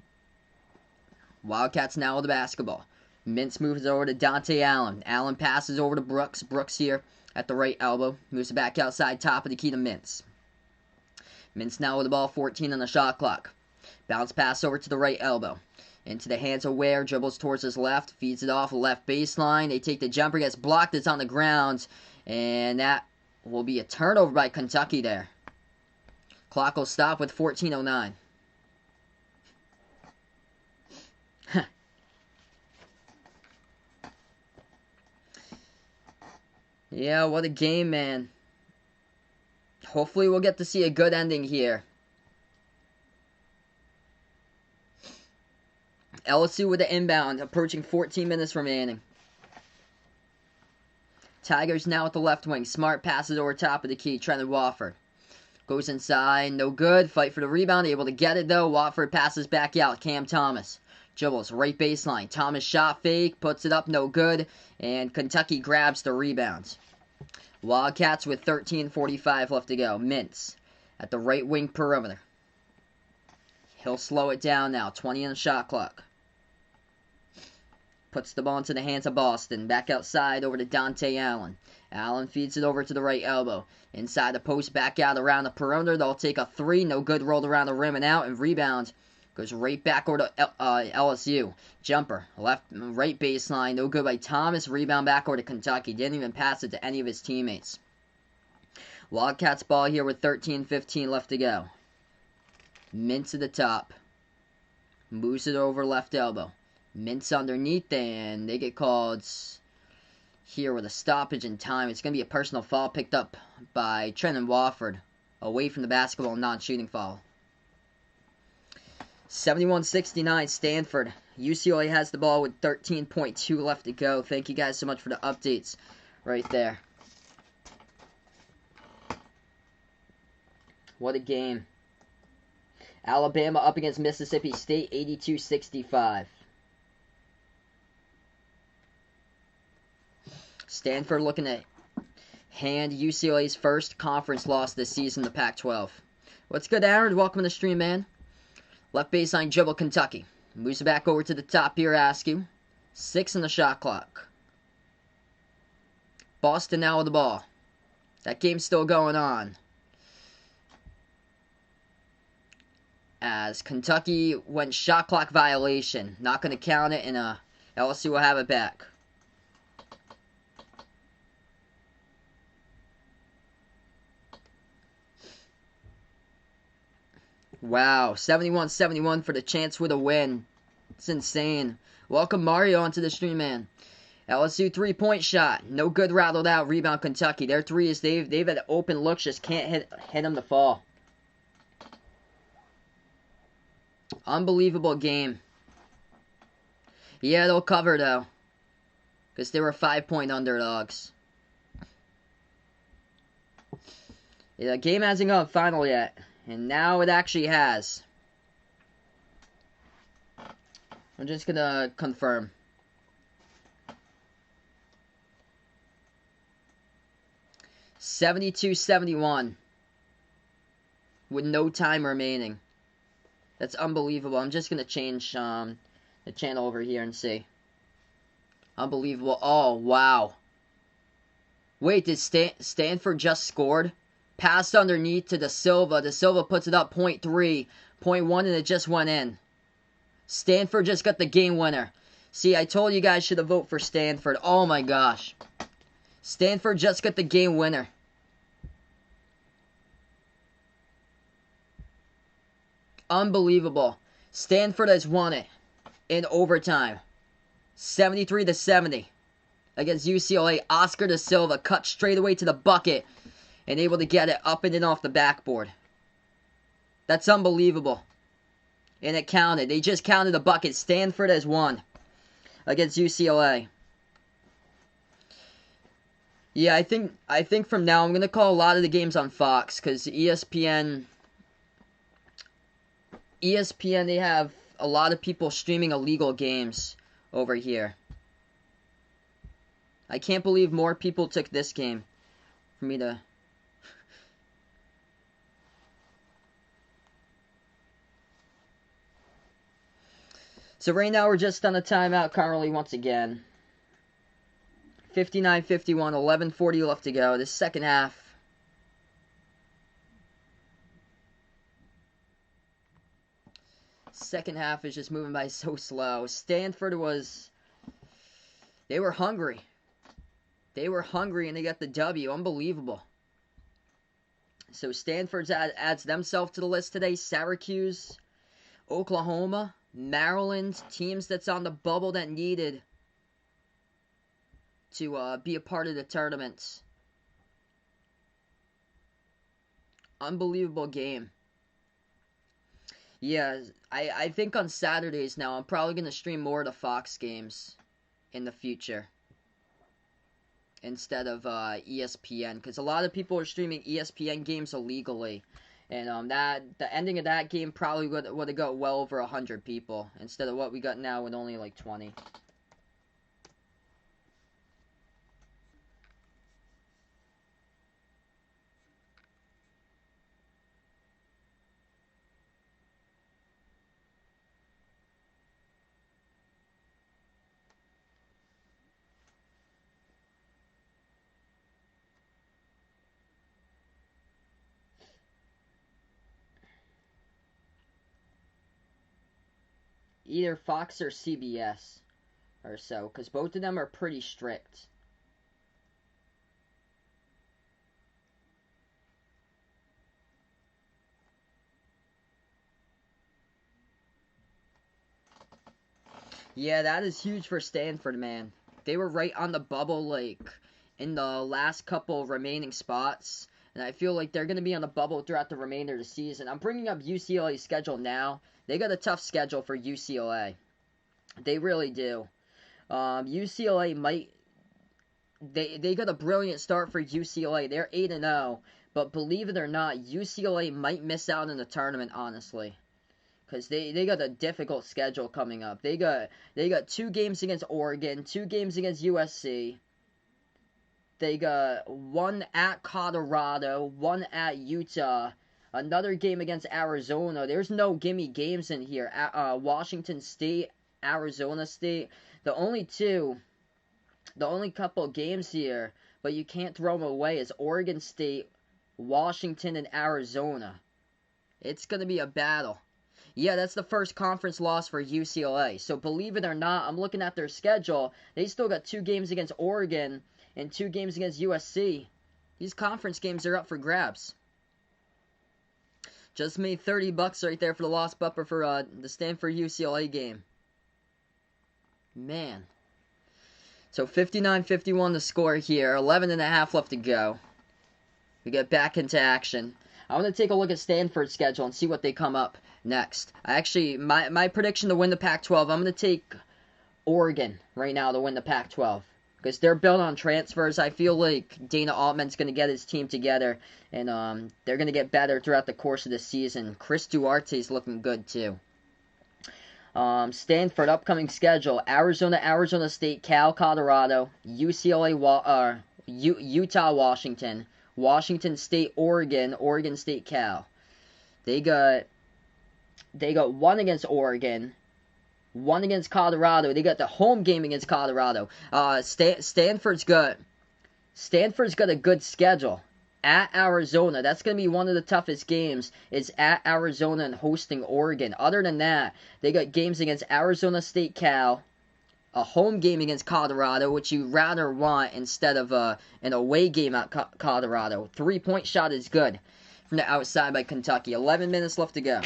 Wildcats now with the basketball. Mintz moves over to Dante Allen. Allen passes over to Brooks. Brooks here at the right elbow. Moves it back outside, top of the key to Mintz. Mintz now with the ball, 14 on the shot clock. Bounce pass over to the right elbow. Into the hands of Ware, dribbles towards his left, feeds it off, left baseline. They take the jumper, gets blocked, it's on the ground. And that will be a turnover by Kentucky there. Clock will stop with 14:09. Yeah, what a game, man. Hopefully we'll get to see a good ending here. LSU with the inbound, approaching 14 minutes remaining. Tigers now at the left wing. Smart passes over top of the key. Trenton Watford. Goes inside, no good. Fight for the rebound, able to get it though. Watford passes back out. Cam Thomas. Dribbles, right baseline. Thomas shot fake, puts it up, no good. And Kentucky grabs the rebound. Wildcats with 13:45 left to go. Mintz at the right wing perimeter. He'll slow it down now. 20 on the shot clock. Puts the ball into the hands of Boston. Back outside over to Dante Allen. Allen feeds it over to the right elbow. Inside the post, back out around the perimeter. They'll take a 3. No good. Rolled around the rim and out. And rebound. Goes right back over to LSU. Jumper. Right baseline. No good by Thomas. Rebound back over to Kentucky. Didn't even pass it to any of his teammates. Wildcats ball here with 13:15 left to go. Mintz at the top. Moves it over left elbow. Mintz underneath, and they get called here with a stoppage in time. It's going to be a personal foul picked up by Trenton Watford. Away from the basketball, non-shooting foul. 71-69 Stanford. UCLA has the ball with 13.2 left to go. Thank you guys so much for the updates right there. What a game. Alabama up against Mississippi State, 82-65. Stanford looking to hand UCLA's first conference loss this season, the Pac-12. What's good, Aaron? Welcome to the stream, man. Left baseline dribble, Kentucky. Moves it back over to the top here, Askew. 6 on the shot clock. Boston now with the ball. That game's still going on. As Kentucky went shot clock violation. Not going to count it, and LSU will have it back. Wow, 71-71 for the chance with a win. It's insane. Welcome Mario onto the stream, man. LSU 3-point shot. No good, rattled out. Rebound Kentucky. Their threes, they've had open looks, just can't hit them to fall. Unbelievable game. Yeah, they'll cover, though. Because they were 5-point underdogs. Yeah, the game hasn't gone final yet. And now it actually has. I'm just going to confirm. $72-71. With no time remaining. That's unbelievable. I'm just going to change the channel over here and see. Unbelievable. Oh, wow. Wait, did Stanford just scored? Passed underneath to De Silva. De Silva puts it up 0.3, 0.1, and it just went in. Stanford just got the game winner. See, I told you guys should have voted for Stanford. Oh my gosh. Stanford just got the game winner. Unbelievable. Stanford has won it in overtime. 73-70 against UCLA. Oscar De Silva cut straight away to the bucket. And able to get it up and in off the backboard. That's unbelievable. And it counted. They just counted the bucket. Stanford has won against UCLA. Yeah, I think from now I'm going to call a lot of the games on Fox. Because ESPN, they have a lot of people streaming illegal games over here. I can't believe more people took this game for me to... So right now we're just on a timeout currently once again. 59-51, 11:40 left to go. This second half. Second half is just moving by so slow. Stanford they were hungry. They were hungry and they got the W. Unbelievable. So Stanford adds themselves to the list today. Syracuse, Oklahoma, Maryland, teams that's on the bubble that needed to be a part of the tournaments. Unbelievable game. Yeah, I think on Saturdays now I'm probably going to stream more of the Fox games in the future instead of ESPN, because a lot of people are streaming ESPN games illegally. And the ending of that game probably would have got well over 100 people instead of what we got now with only like 20. Either Fox or CBS or so, because both of them are pretty strict. Yeah, that is huge for Stanford, man. They were right on the bubble, like, in the last couple remaining spots. And I feel like they're going to be on the bubble throughout the remainder of the season. I'm bringing up UCLA's schedule now. They got a tough schedule for UCLA. They really do. UCLA might... They got a brilliant start for UCLA. They're 8-0. But believe it or not, UCLA might miss out in the tournament, honestly. Because they got a difficult schedule coming up. They got 2 games against Oregon, 2 games against USC. They got 1 at Colorado, 1 at Utah, another game against Arizona. There's no gimme games in here. Washington State, Arizona State. The only couple games here, but you can't throw them away, is Oregon State, Washington, and Arizona. It's going to be a battle. Yeah, that's the first conference loss for UCLA. So believe it or not, I'm looking at their schedule. They still got 2 games against Oregon and 2 games against USC. These conference games are up for grabs. Just made $30 right there for the lost bumper for the Stanford UCLA game. Man. So 59-51 the score here. 11.5 left to go. We get back into action. I want to take a look at Stanford's schedule and see what they come up next. My prediction to win the Pac-12, I'm going to take Oregon right now to win the Pac-12. Because they're built on transfers. I feel like Dana Altman's going to get his team together. And they're going to get better throughout the course of the season. Chris Duarte's looking good too. Stanford, upcoming schedule. Arizona State, Cal, Colorado. UCLA, Utah, Washington. Washington State, Oregon State, Cal. They got 1 against Oregon. 1 against Colorado. They got the home game against Colorado. Stanford's got a good schedule. At Arizona. That's going to be one of the toughest games. Is at Arizona and hosting Oregon. Other than that, they got games against Arizona State, Cal. A home game against Colorado, which you rather want instead of an away game at Colorado. 3-point shot is good from the outside by Kentucky. 11 minutes left to go.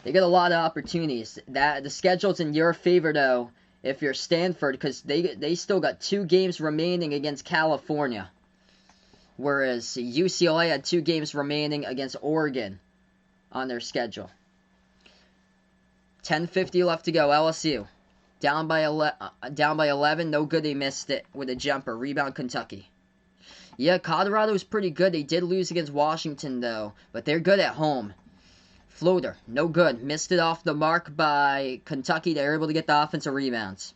They got a lot of opportunities. The schedule's in your favor, though, if you're Stanford, because they still got 2 games remaining against California. Whereas UCLA had 2 games remaining against Oregon on their schedule. 10:50 left to go. LSU down by 11. No good. They missed it with a jumper. Rebound Kentucky. Yeah, Colorado's pretty good. They did lose against Washington though, but they're good at home. Floater, no good. Missed it off the mark by Kentucky. They're able to get the offensive rebounds.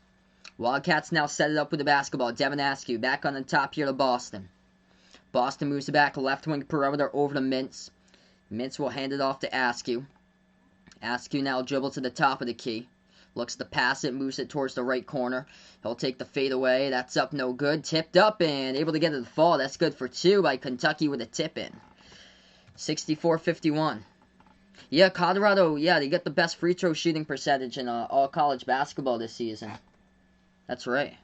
Wildcats now set it up with the basketball. Devin Askew back on the top here to Boston. Boston moves it back left wing perimeter over to Mintz. Mintz will hand it off to Askew. Askew now dribbles to the top of the key. Looks to pass it, moves it towards the right corner. He'll take the fade away. That's up, no good. Tipped up and able to get it to fall. That's good for 2 by Kentucky with a tip in. 64-51. Yeah, Colorado, they got the best free throw shooting percentage in all college basketball this season. That's right.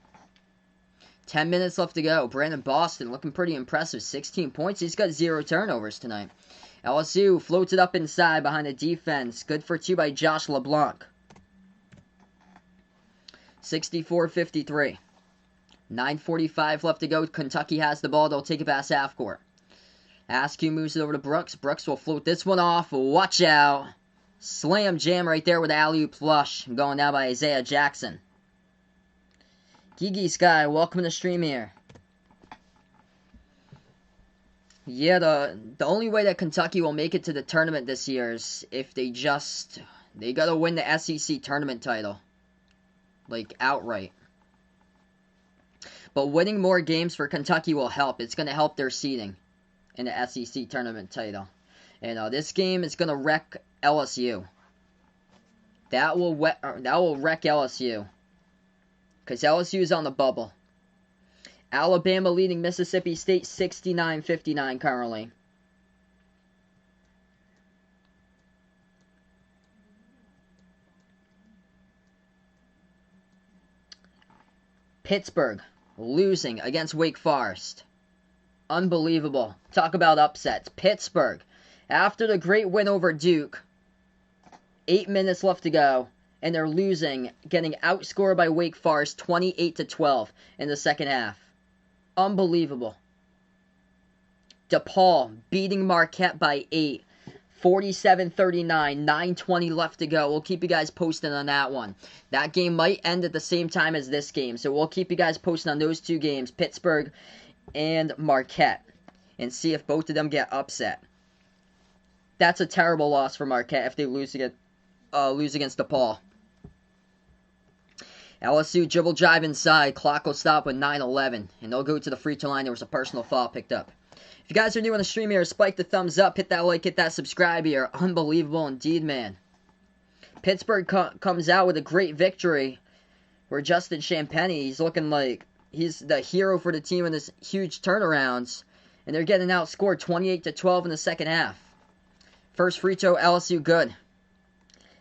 10 minutes left to go. Brandon Boston looking pretty impressive. 16 points. He's got 0 turnovers tonight. LSU floats it up inside behind the defense. Good for 2 by Josh LeBlanc. 64-53. 9:45 left to go. Kentucky has the ball. They'll take it past half court. Askew moves it over to Brooks. Brooks will float this one off. Watch out. Slam jam right there with the alley-oop flush. Going down by Isaiah Jackson. Gigi Sky, welcome to the stream here. Yeah, the only way that Kentucky will make it to the tournament this year is if they gotta win the SEC tournament title. Like, outright. But winning more games for Kentucky will help. It's gonna help their seeding in the SEC tournament title. And this game is gonna wreck LSU. That will wreck LSU. Because LSU is on the bubble. Alabama leading Mississippi State 69-59 currently. Pittsburgh losing against Wake Forest. Unbelievable. Talk about upsets. Pittsburgh, after the great win over Duke, 8 minutes left to go, and they're losing, getting outscored by Wake Forest 28-12 in the second half. Unbelievable. DePaul beating Marquette by 8. 47-39, 9:20 left to go. We'll keep you guys posted on that one. That game might end at the same time as this game, so we'll keep you guys posted on those two games, Pittsburgh and Marquette, and see if both of them get upset. That's a terrible loss for Marquette if they lose against DePaul. LSU dribble drive inside. Clock will stop with 9:11, and they'll go to the free throw line. There was a personal foul picked up. If you guys are new on the stream here, spike the thumbs up, hit that like, hit that subscribe here. Unbelievable indeed, man. Pittsburgh comes out with a great victory where Justin Champagnie, he's looking like he's the hero for the team in this huge turnarounds, and they're getting outscored 28-12 in the second half. First free throw, LSU good.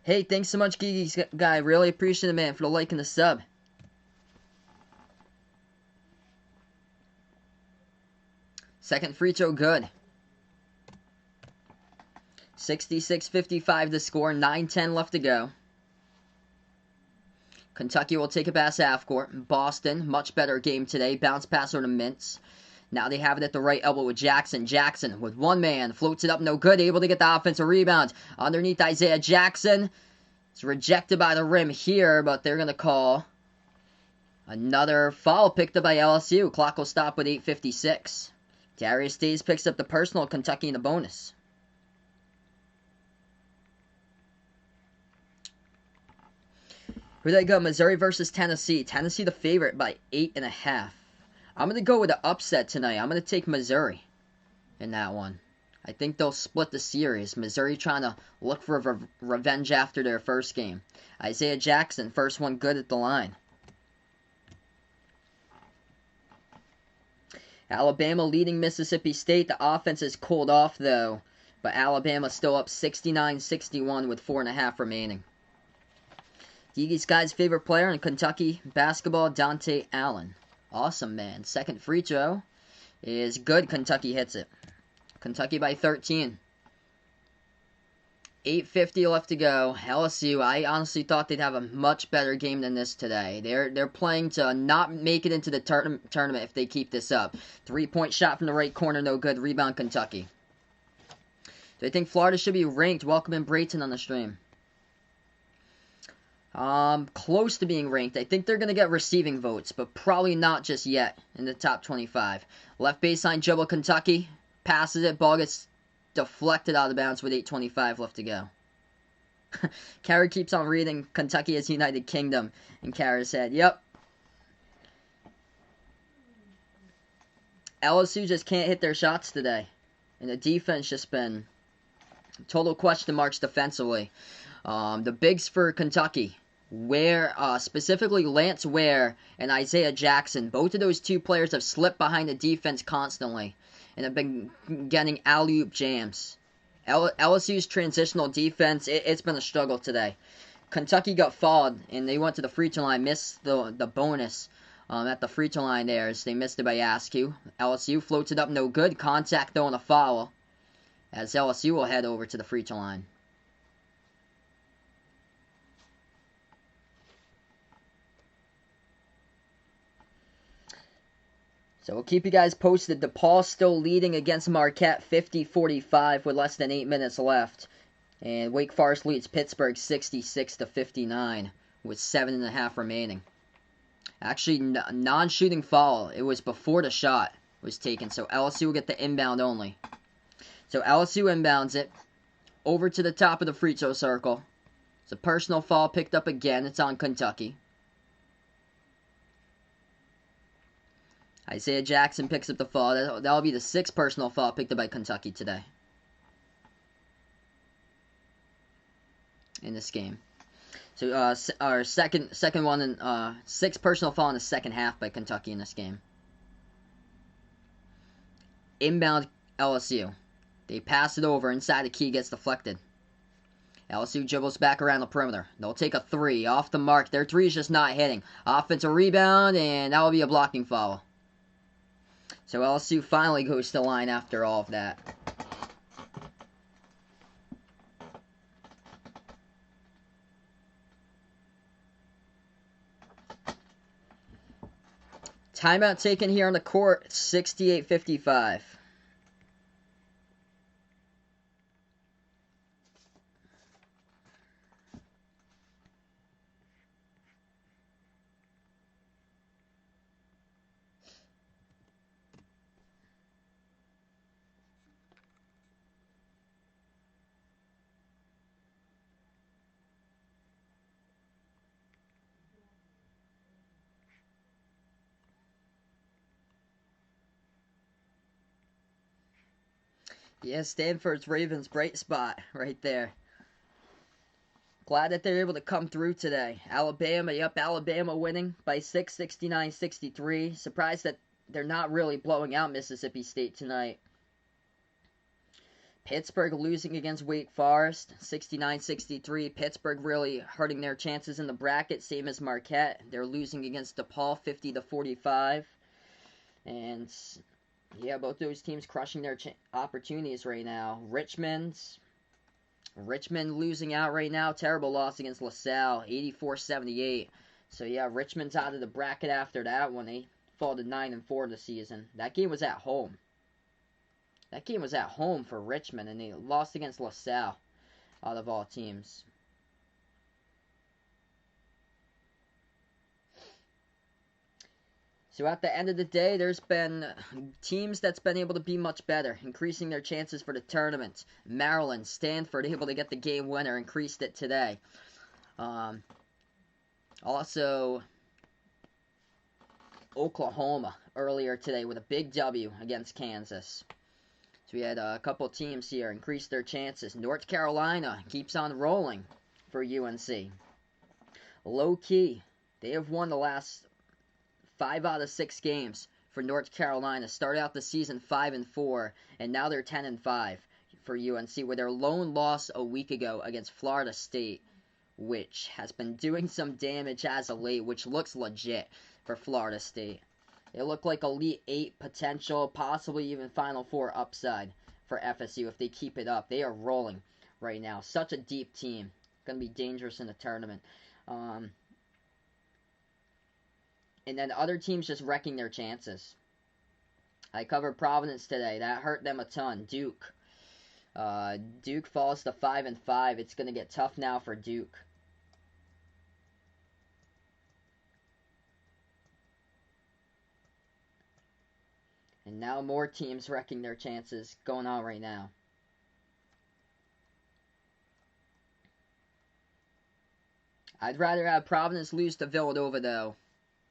Hey, thanks so much, Gigi's guy. Really appreciate it, man, for the like and the sub. Second free throw, good. 66-55 the score. 9:10 left to go. Kentucky will take it past half court. Boston, much better game today. Bounce pass over to Mintz. Now they have it at the right elbow with Jackson. Jackson with one man. Floats it up, no good. Able to get the offensive rebound. Underneath Isaiah Jackson. It's rejected by the rim here, but they're going to call another foul picked up by LSU. Clock will stop with 8:56. Darius Days picks up the personal. Kentucky in the bonus. Who they go? Missouri versus Tennessee. Tennessee the favorite by 8.5. I'm going to go with an upset tonight. I'm going to take Missouri in that one. I think they'll split the series. Missouri trying to look for revenge after their first game. Isaiah Jackson, first one good at the line. Alabama leading Mississippi State. The offense is cooled off, though. But Alabama still up 69-61 with 4.5 remaining. Gigi's guy's favorite player in Kentucky basketball, Dante Allen. Awesome, man. Second free throw is good. Kentucky hits it. Kentucky by 13. 8:50 left to go. LSU, I honestly thought they'd have a much better game than this today. They're playing to not make it into the tournament if they keep this up. 3-point shot from the right corner, no good. Rebound, Kentucky. Do I think Florida should be ranked? Welcome in Brayton on the stream. Close to being ranked. I think they're going to get receiving votes, but probably not just yet in the top 25. Left baseline dribble, Kentucky. Passes it. Ball gets deflected out of bounds with 8:25 left to go. Kara keeps on reading Kentucky as United Kingdom. And Kara said, yep. LSU just can't hit their shots today. And the defense just been total question marks defensively. The bigs for Kentucky, specifically Lance Ware and Isaiah Jackson, both of those two players have slipped behind the defense constantly and have been getting alley-oop jams. LSU's transitional defense, it's been a struggle today. Kentucky got fouled, and they went to the free throw line, missed the bonus at the free throw line there, as they missed it by Askew. LSU floats it up, no good. Contact, though, and a foul, as LSU will head over to the free throw line. So we'll keep you guys posted. DePaul still leading against Marquette 50-45 with less than 8 minutes left. And Wake Forest leads Pittsburgh 66-59 with 7.5 remaining. Actually, non-shooting foul. It was before the shot was taken. So LSU will get the inbound only. So LSU inbounds it over to the top of the free throw circle. It's a personal foul picked up again. It's on Kentucky. Isaiah Jackson picks up the foul. That'll be the 6th personal foul picked up by Kentucky today in this game. So our second one, and 6th personal foul in the second half by Kentucky in this game. Inbound LSU. They pass it over inside the key, gets deflected. LSU dribbles back around the perimeter. They'll take a 3 off the mark. Their 3 is just not hitting. Offensive rebound, and that will be a blocking foul. So LSU finally goes to the line after all of that. Timeout taken here on the court, 68-55. Yeah, Stanford's Ravens bright spot right there. Glad that they're able to come through today. Alabama, yep, Alabama winning by 6, 69-63. Surprised that they're not really blowing out Mississippi State tonight. Pittsburgh losing against Wake Forest, 69-63. Pittsburgh really hurting their chances in the bracket, same as Marquette. They're losing against DePaul, 50-45. And yeah, both those teams crushing their opportunities right now. Richmond losing out right now. Terrible loss against LaSalle, 84-78. So yeah, Richmond's out of the bracket after that one. They fall to 9-4 in the season. That game was at home. That game was at home for Richmond, and they lost against LaSalle, out of all teams. So at the end of the day, there's been teams that's been able to be much better, increasing their chances for the tournament. Maryland, Stanford, able to get the game winner, increased it today. Also, Oklahoma earlier today with a big W against Kansas. So we had a couple teams here increase their chances. North Carolina keeps on rolling for UNC. Low key, they have won the last 5 out of 6 games for North Carolina. Started out the season 5-4, and now they're 10-5 for UNC, with their lone loss a week ago against Florida State, which has been doing some damage as of late, which looks legit for Florida State. They look like Elite 8 potential, possibly even Final 4 upside for FSU if they keep it up. They are rolling right now. Such a deep team. Going to be dangerous in the tournament. And then other teams just wrecking their chances. I covered Providence today. That hurt them a ton. Duke. Duke falls to 5-5. It's going to get tough now for Duke. And now more teams wrecking their chances going on right now. I'd rather have Providence lose to Villanova, though,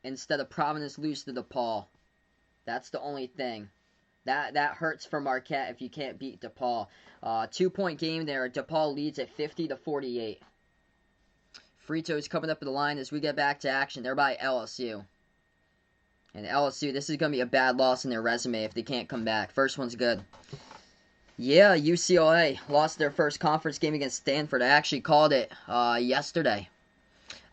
instead of Providence lose to DePaul. That's the only thing. That hurts for Marquette if you can't beat DePaul. 2-point game there. DePaul leads at 50-48. Frito's coming up in the line as we get back to action. They're by LSU. And LSU, this is going to be a bad loss in their resume if they can't come back. First one's good. Yeah, UCLA lost their first conference game against Stanford. I actually called it yesterday.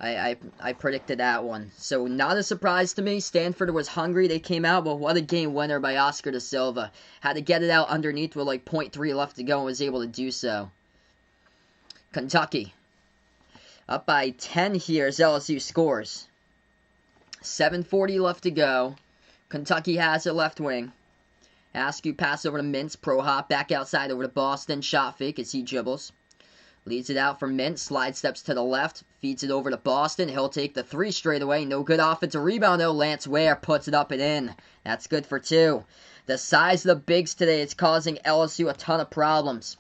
I predicted that one. So not a surprise to me. Stanford was hungry. They came out, but what a game winner by Oscar da Silva. Had to get it out underneath with like 0.3 left to go and was able to do so. Kentucky. Up by 10 here as LSU scores. 7:40 left to go. Kentucky has it left wing. Askew pass over to Mintz. Pro hop back outside over to Boston. Shot fake as he dribbles. Leads it out for Mintz. Slide steps to the left. Feeds it over to Boston. He'll take the 3 straight away. No good offensive rebound though. Lance Ware puts it up and in. That's good for 2. The size of the bigs today is causing LSU a ton of problems.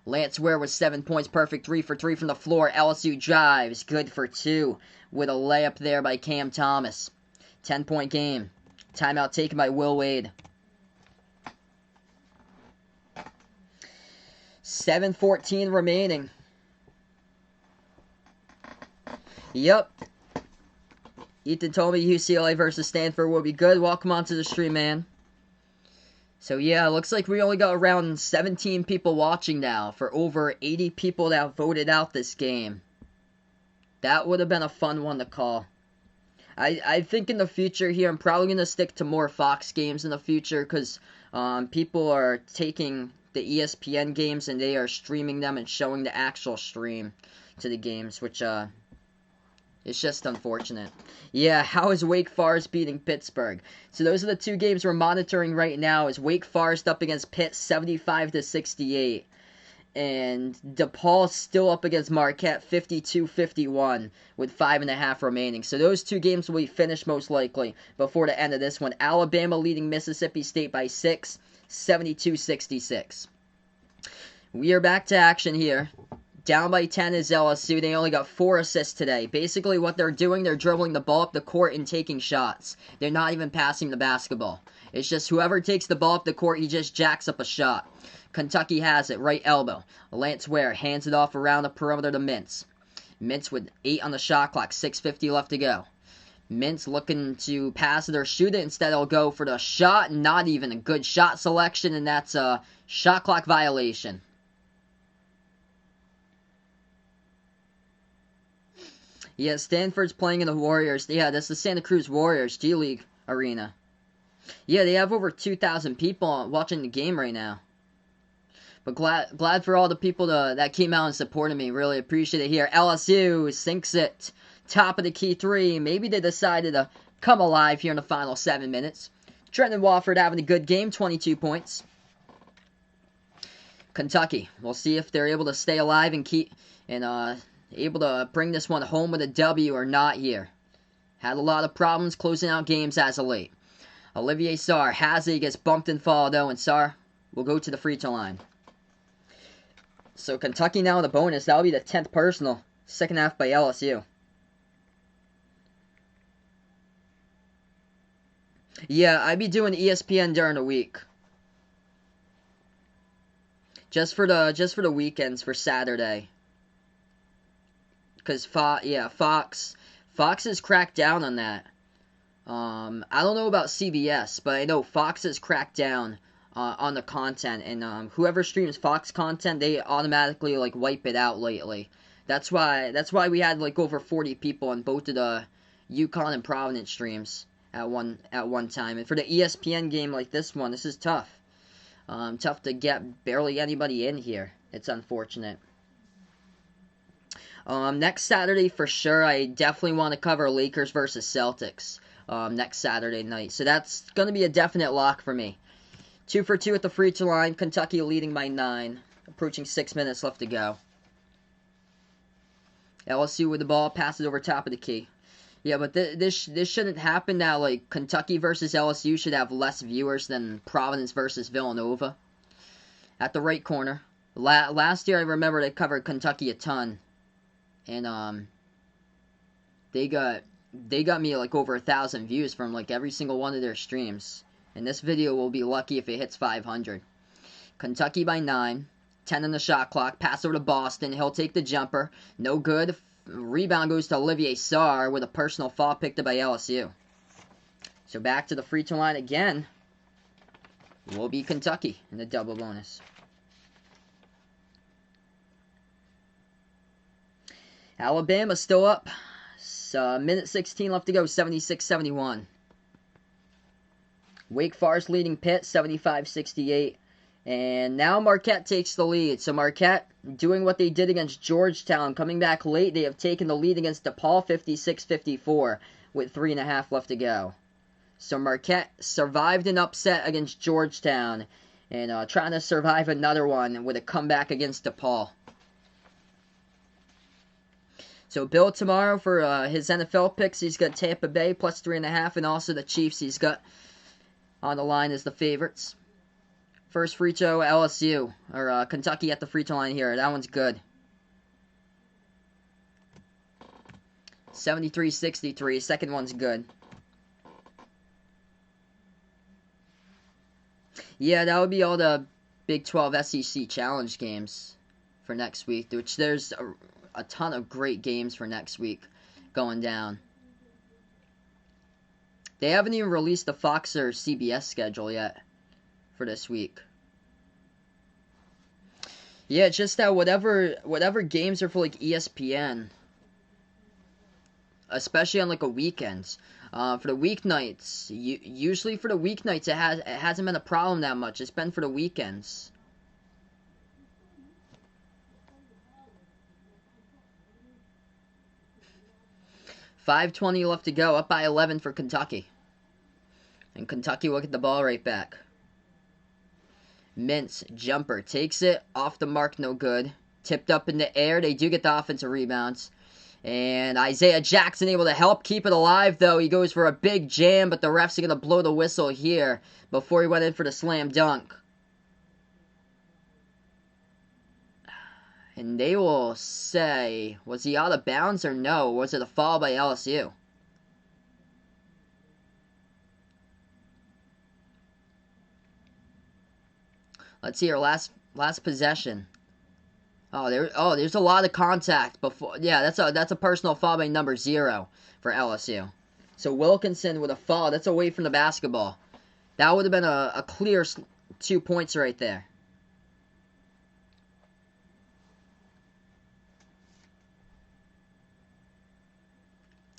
Lance Ware with 7 points. Perfect 3 for 3 from the floor. LSU drives. Good for 2. With a layup there by Cam Thomas. 10-point game. Timeout taken by Will Wade. 7:14 remaining. Yep. Ethan told me UCLA versus Stanford will be good. Welcome onto the stream, man. So yeah, looks like we only got around 17 people watching now for over 80 people that voted out this game. That would have been a fun one to call. I think in the future here, I'm probably going to stick to more Fox games in the future because people are taking the ESPN games and they are streaming them and showing the actual stream to the games, which it's just unfortunate. Yeah, how is Wake Forest beating Pittsburgh? So those are the 2 games we're monitoring right now. Is Wake Forest up against Pitt 75-68. And DePaul still up against Marquette 52-51 with 5.5 remaining. So those 2 games will be finished most likely before the end of this one. Alabama leading Mississippi State by 6, 72-66. We are back to action here. Down by 10 is LSU. They only got 4 assists today. Basically what they're doing, they're dribbling the ball up the court and taking shots. They're not even passing the basketball. It's just whoever takes the ball up the court, he just jacks up a shot. Kentucky has it, right elbow. Lance Ware hands it off around the perimeter to Mintz. Mintz with 8 on the shot clock, 6:50 left to go. Mintz looking to pass it or shoot it. Instead, he'll go for the shot. Not even a good shot selection, and that's a shot clock violation. Yeah, Stanford's playing in the Warriors. Yeah, that's the Santa Cruz Warriors G League arena. Yeah, they have over 2,000 people watching the game right now. But glad for all the people that came out and supported me. Really appreciate it here. LSU sinks it. Top of the key 3. Maybe they decided to come alive here in the final 7 minutes. Trenton Wofford having a good game. 22 points. Kentucky. We'll see if they're able to stay alive and able to bring this one home with a W or not here. Had a lot of problems closing out games as of late. Olivier Sarr has it, gets bumped and fouled though, and Sarr will go to the free throw line. So Kentucky now in the bonus. That'll be the 10th personal. Second half by LSU. Yeah, I'd be doing ESPN during the week. Just for the weekends for Saturday. Because Fox has cracked down on that. I don't know about CBS, but I know Fox has cracked down on the content, and whoever streams Fox content, they automatically like wipe it out lately. That's why we had like over 40 people on both of the UConn and Providence streams at one time. And for the ESPN game like this one, this is tough. Tough to get barely anybody in here. It's unfortunate. Next Saturday for sure, I definitely want to cover Lakers versus Celtics. Next Saturday night. So that's going to be a definite lock for me. 2 for 2 at the free throw line. Kentucky leading by 9. Approaching 6 minutes left to go. LSU with the ball. Pass it over top of the key. Yeah, but this shouldn't happen now. Like, Kentucky versus LSU should have less viewers than Providence versus Villanova. At the right corner. Last year, I remember they covered Kentucky a ton. And, they got me like over 1,000 views from like every single one of their streams. And this video will be lucky if it hits 500. Kentucky by 9. 10 on the shot clock. Pass over to Boston. He'll take the jumper. No good. Rebound goes to Olivier Sarr with a personal foul picked up by LSU. So back to the free throw line again. Will be Kentucky in the double bonus. Alabama still up. Minute 16 left to go, 76-71. Wake Forest leading Pitt, 75-68. And now Marquette takes the lead. So Marquette doing what they did against Georgetown. Coming back late, they have taken the lead against DePaul, 56-54, with 3.5 left to go. So Marquette survived an upset against Georgetown. And trying to survive another one with a comeback against DePaul. So Bill tomorrow for his NFL picks, he's got Tampa Bay plus 3.5, and also the Chiefs he's got on the line as the favorites. First free throw, LSU, or Kentucky at the free throw line here. That one's good. 73-63, second one's good. Yeah, that would be all the Big 12 SEC Challenge games for next week, which there's a ton of great games for next week going down. They haven't even released the Fox or CBS schedule yet for this week. Yeah, it's just that whatever games are for like ESPN, especially on like a weekend, for the weeknights, usually for the weeknights it hasn't been a problem that much. It's been for the weekends. .5:20 left to go, up by 11 for Kentucky. And Kentucky will get the ball right back. Mintz, jumper, takes it, off the mark, no good. Tipped up in the air, they do get the offensive rebounds. And Isaiah Jackson able to help keep it alive, though. He goes for a big jam, but the refs are going to blow the whistle here before he went in for the slam dunk. And they will say, was he out of bounds or no? Was it a foul by LSU? Let's see our last possession. There's a lot of contact before. Yeah, that's a personal foul by number 0 for LSU. So Wilkinson with a foul. That's away from the basketball. That would have been a clear 2 points right there.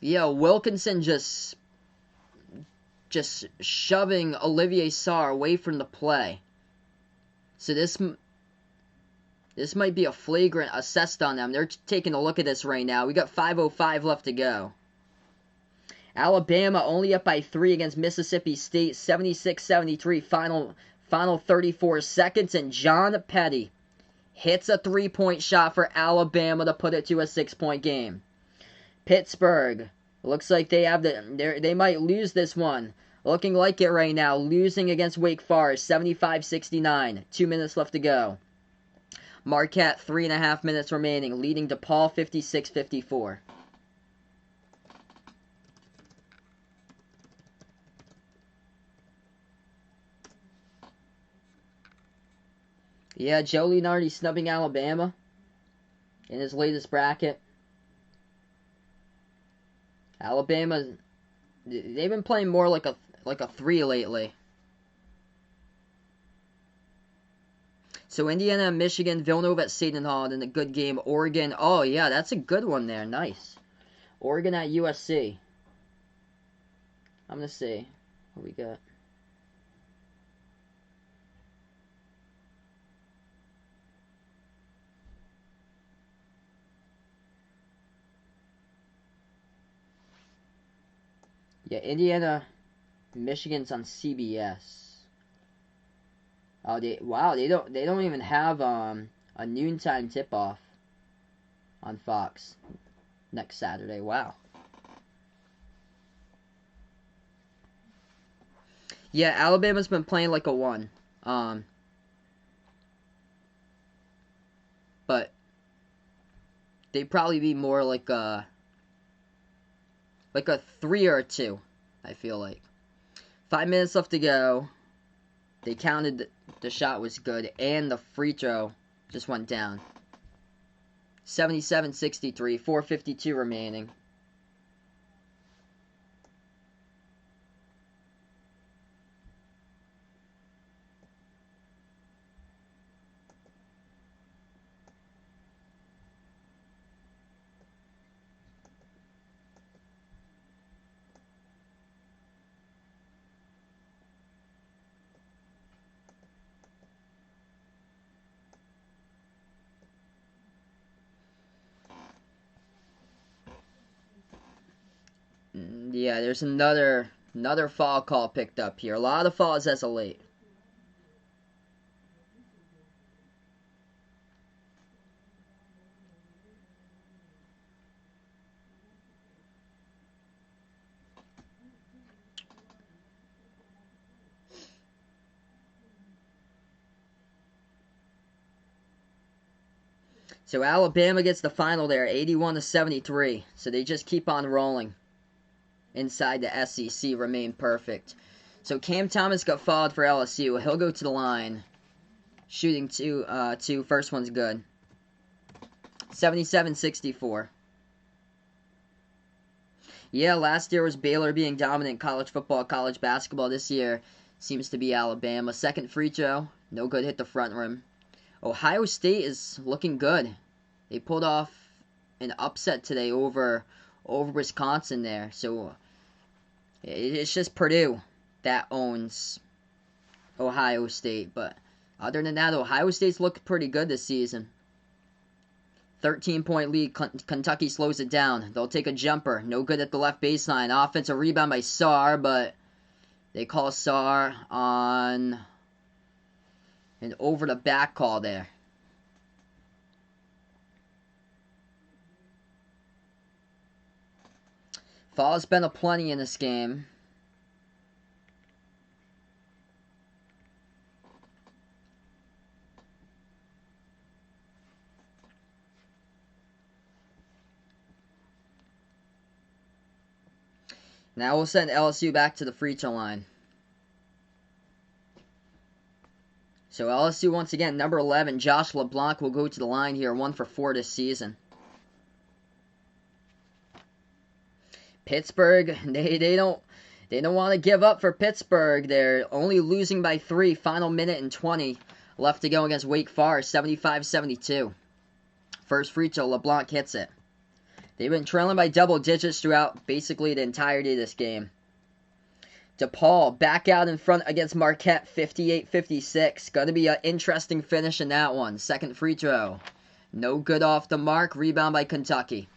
Yeah, Wilkinson just shoving Olivier Sarr away from the play. So this might be a flagrant assessed on them. They're taking a look at this right now. We got 5:05 left to go. Alabama only up by 3 against Mississippi State, 76-73, final 34 seconds, and John Petty hits a 3-point shot for Alabama to put it to a 6-point game. Pittsburgh, looks like they might lose this one. Looking like it right now, losing against Wake Forest, 75-69, 2 minutes left to go. Marquette, 3.5 minutes remaining, leading DePaul 56-54. Yeah, Joe Lunardi snubbing Alabama in his latest bracket. Alabama, they've been playing more like a 3 lately. So Indiana, Michigan, Villanova at Seton Hall, and a good game. Oregon, oh yeah, that's a good one there. Nice. Oregon at USC. I'm going to see what we got. Yeah, Indiana, Michigan's on CBS. Oh, they don't even have a noontime tip-off on Fox next Saturday. Wow. Yeah, Alabama's been playing like a 1. But they'd probably be more like a 3 or a 2, I feel like. 5 minutes left to go. They counted the shot was good, and the free throw just went down. 77-63, 4:52 remaining. Yeah, there's another foul call picked up here. A lot of fouls as of late. So Alabama gets the final there, 81-73. So they just keep on rolling. Inside the SEC remain perfect. So Cam Thomas got fouled for LSU. He'll go to the line. Shooting two, first one's good. 77-64. Yeah, last year was Baylor being dominant in college football, college basketball. This year seems to be Alabama. Second free throw, no good, hit the front rim. Ohio State is looking good. They pulled off an upset today over Wisconsin there. So it's just Purdue that owns Ohio State. But other than that, Ohio State's looked pretty good this season. 13-point lead. Kentucky slows it down. They'll take a jumper. No good at the left baseline. Offensive rebound by Sarr, but they call Sarr on an over-the-back call there. Fouls been aplenty in this game. Now we'll send LSU back to the free throw line. So LSU once again, number 11, Josh LeBlanc will go to the line here, 1 for 4 this season. Pittsburgh, they don't want to give up for Pittsburgh. They're only losing by 3. Final minute and 20 left to go against Wake Forest, 75-72. First free throw, LeBlanc hits it. They've been trailing by double digits throughout basically the entirety of this game. DePaul back out in front against Marquette, 58-56. Going to be an interesting finish in that one. Second free throw. No good off the mark. Rebound by Kentucky.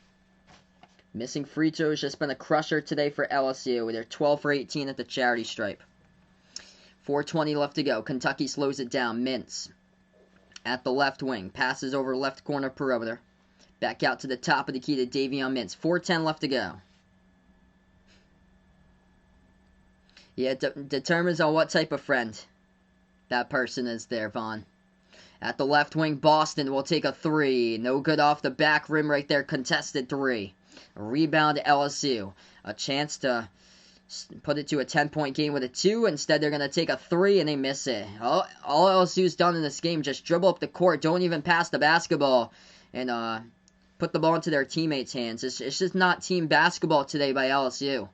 Missing free throws just been a crusher today for LSU. They're 12 for 18 at the charity stripe. 4:20 left to go. Kentucky slows it down. Mintz at the left wing. Passes over left corner perimeter. Back out to the top of the key to Davion Mintz. 4:10 left to go. Yeah, it determines on what type of friend that person is there, Vaughn. At the left wing, Boston will take a 3. No good off the back rim right there. Contested 3. A rebound to LSU. A chance to put it to a 10-point game with a 2. Instead, they're going to take a 3, and they miss it. All LSU's done in this game, just dribble up the court. Don't even pass the basketball. And put the ball into their teammates' hands. It's just not team basketball today by LSU.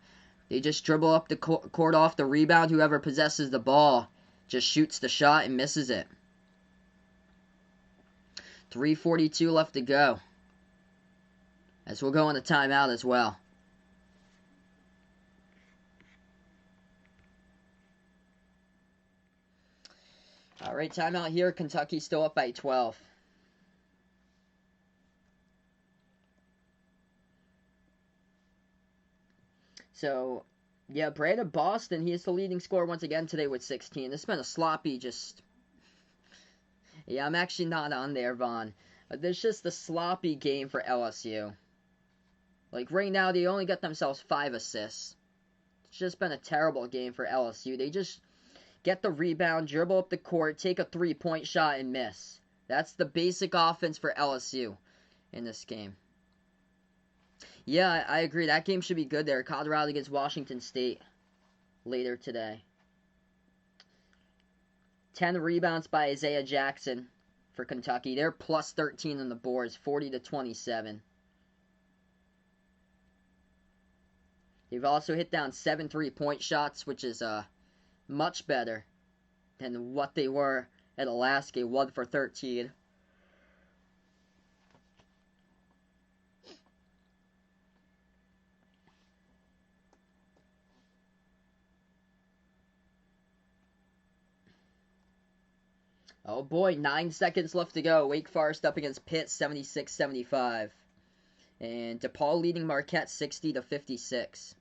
They just dribble up the court off the rebound. Whoever possesses the ball just shoots the shot and misses it. 3:42 left to go. As we'll go on a timeout as well. Alright, timeout here. Kentucky still up by 12. So, yeah, Brandon Boston, he is the leading scorer once again today with 16. This has been a sloppy, yeah, I'm actually not on there, Vaughn. There's just a sloppy game for LSU. Like, right now, they only got themselves 5 assists. It's just been a terrible game for LSU. They just get the rebound, dribble up the court, take a 3-point shot, and miss. That's the basic offense for LSU in this game. Yeah, I agree. That game should be good there. Colorado against Washington State later today. 10 rebounds by Isaiah Jackson for Kentucky. They're plus 13 on the boards, 40-27. They've also hit down 7 3-point shots, which is much better than what they were at the last game, 1 for 13. Oh boy, 9 seconds left to go. Wake Forest up against Pitt, 76-75. And DePaul leading Marquette 60-56.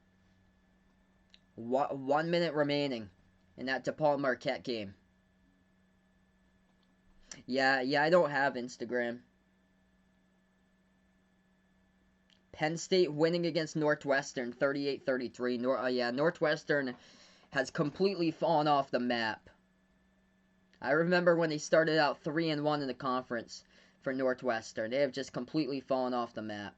1 minute remaining in that DePaul Marquette game. Yeah, I don't have Instagram. Penn State winning against Northwestern, 38-33. Northwestern has completely fallen off the map. I remember when they started out 3-1 in the conference for Northwestern. They have just completely fallen off the map.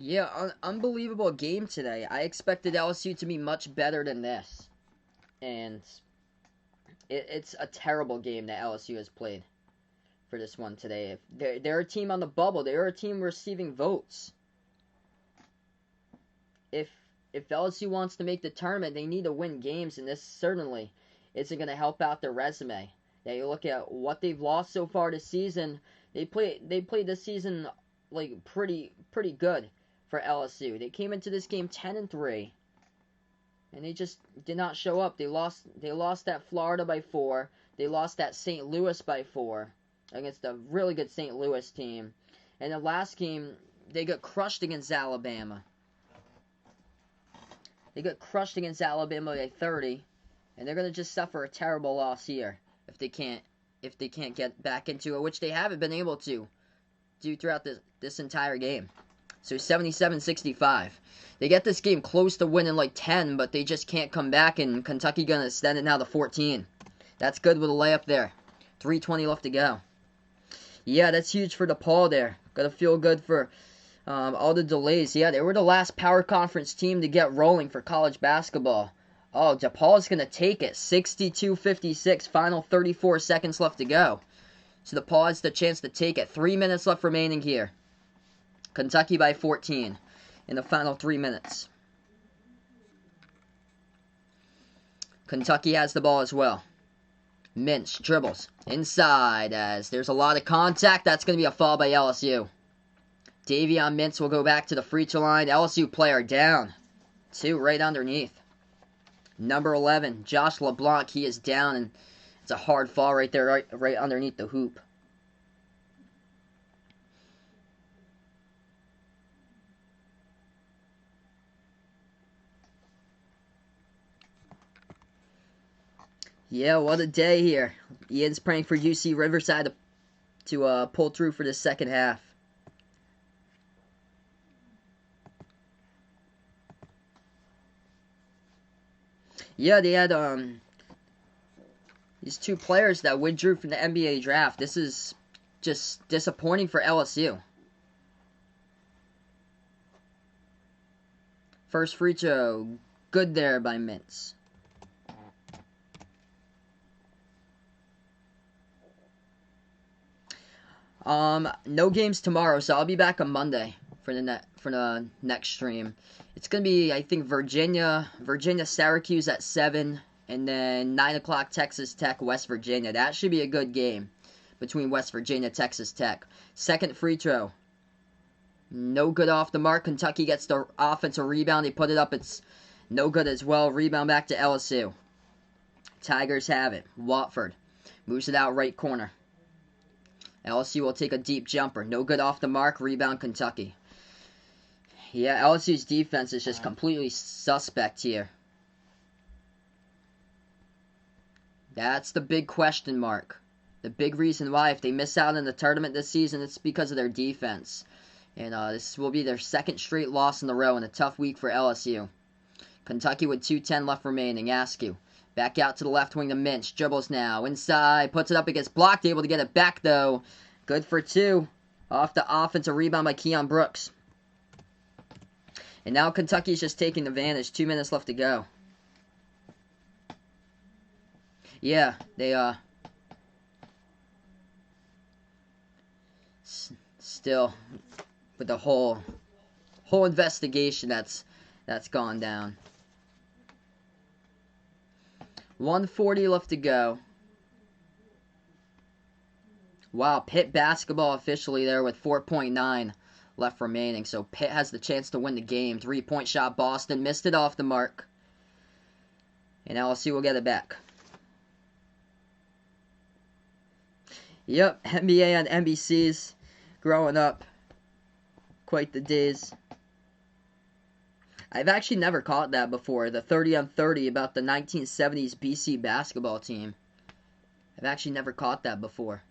Yeah, unbelievable game today. I expected LSU to be much better than this. And it's a terrible game that LSU has played for this one today. They're a team on the bubble. They're a team receiving votes. If LSU wants to make the tournament, they need to win games, and this certainly isn't going to help out their resume. Now you look at what they've lost so far this season. They played this season like pretty good for LSU. They came into this game 10-3, and they just did not show up. They lost at Florida by 4. They lost at St. Louis by 4 against a really good St. Louis team. And the last game, they got crushed against Alabama. They got crushed against Alabama by 30, and they're gonna just suffer a terrible loss here if they can't get back into it, which they haven't been able to do throughout this entire game. So 77-65. They get this game close to winning like 10, but they just can't come back, and Kentucky going to extend it now to 14. That's good with a layup there. 3:20 left to go. Yeah, that's huge for DePaul there. Got to feel good for all the delays. Yeah, they were the last power conference team to get rolling for college basketball. Oh, DePaul's going to take it. 62-56, final 34 seconds left to go. So DePaul has the chance to take it. 3 minutes left remaining here. Kentucky by 14 in the final 3 minutes. Kentucky has the ball as well. Mintz dribbles inside as there's a lot of contact. That's going to be a foul by LSU. Davion Mintz will go back to the free throw line. LSU player down. 2 right underneath. Number 11, Josh LeBlanc, he is down, and it's a hard fall right there, right underneath the hoop. Yeah, what a day here. Ian's praying for UC Riverside to pull through for the second half. Yeah, they had these 2 players that withdrew from the NBA draft. This is just disappointing for LSU. First free throw, good there by Mintz. No games tomorrow, so I'll be back on Monday for the next stream. It's gonna be, I think, Virginia, Syracuse at 7, and then 9 o'clock Texas Tech, West Virginia. That should be a good game between West Virginia, Texas Tech. Second free throw, no good off the mark. Kentucky gets the offensive rebound. They put it up. It's no good as well. Rebound back to LSU. Tigers have it. Watford moves it out right corner. LSU will take a deep jumper. No good off the mark. Rebound Kentucky. Yeah, LSU's defense is just completely suspect here. That's the big question mark. The big reason why, if they miss out in the tournament this season, it's because of their defense. And this will be their second straight loss in a row and a tough week for LSU. Kentucky with 2:10 left remaining. Askew. Back out to the left wing to Mintz. Dribbles now. Inside. Puts it up. It gets blocked. Able to get it back, though. Good for 2. Off the offensive rebound by Keon Brooks. And now Kentucky's just taking advantage. 2 minutes left to go. Yeah, they, still, with the whole investigation that's gone down. 1:40 left to go. Wow, Pitt basketball officially there with 4.9 left remaining. So Pitt has the chance to win the game. 3-point shot, Boston missed it off the mark. And LSU will get it back. Yep, NBA on NBC's growing up. Quite the days. I've actually never caught that before. The 30 on 30 about the 1970s BC basketball team. I've actually never caught that before.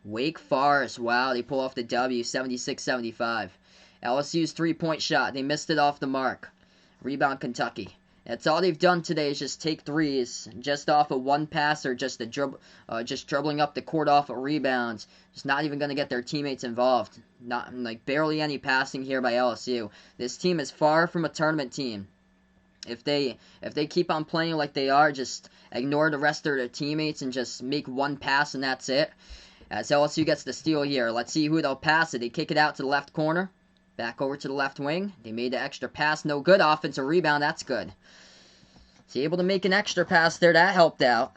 Wake Forest, wow, they pull off the W, 76-75. LSU's 3-point shot, they missed it off the mark. Rebound Kentucky. That's all they've done today is just take threes, just off of one pass or just dribbling up the court off of rebounds. Just not even going to get their teammates involved. Not like barely any passing here by LSU. This team is far from a tournament team. If they keep on playing like they are, just ignore the rest of their teammates and just make one pass and that's it. As LSU gets the steal here, let's see who they'll pass it. They kick it out to the left corner. Back over to the left wing. They made the extra pass. No good. Offensive rebound. That's good. So able to make an extra pass there. That helped out.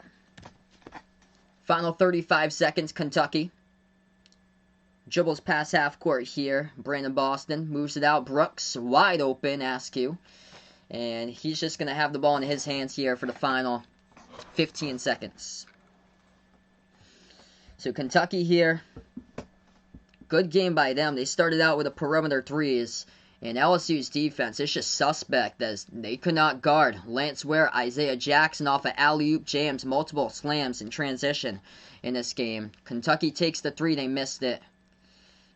Final 35 seconds. Kentucky. Dribbles past half court here. Brandon Boston moves it out. Brooks wide open. Askew. And he's just going to have the ball in his hands here for the final 15 seconds. So Kentucky here. Good game by them. They started out with a perimeter threes. And LSU's defense is just suspect as they could not guard Lance Ware, Isaiah Jackson off of alley-oop jams, multiple slams in transition in this game. Kentucky takes the three. They missed it.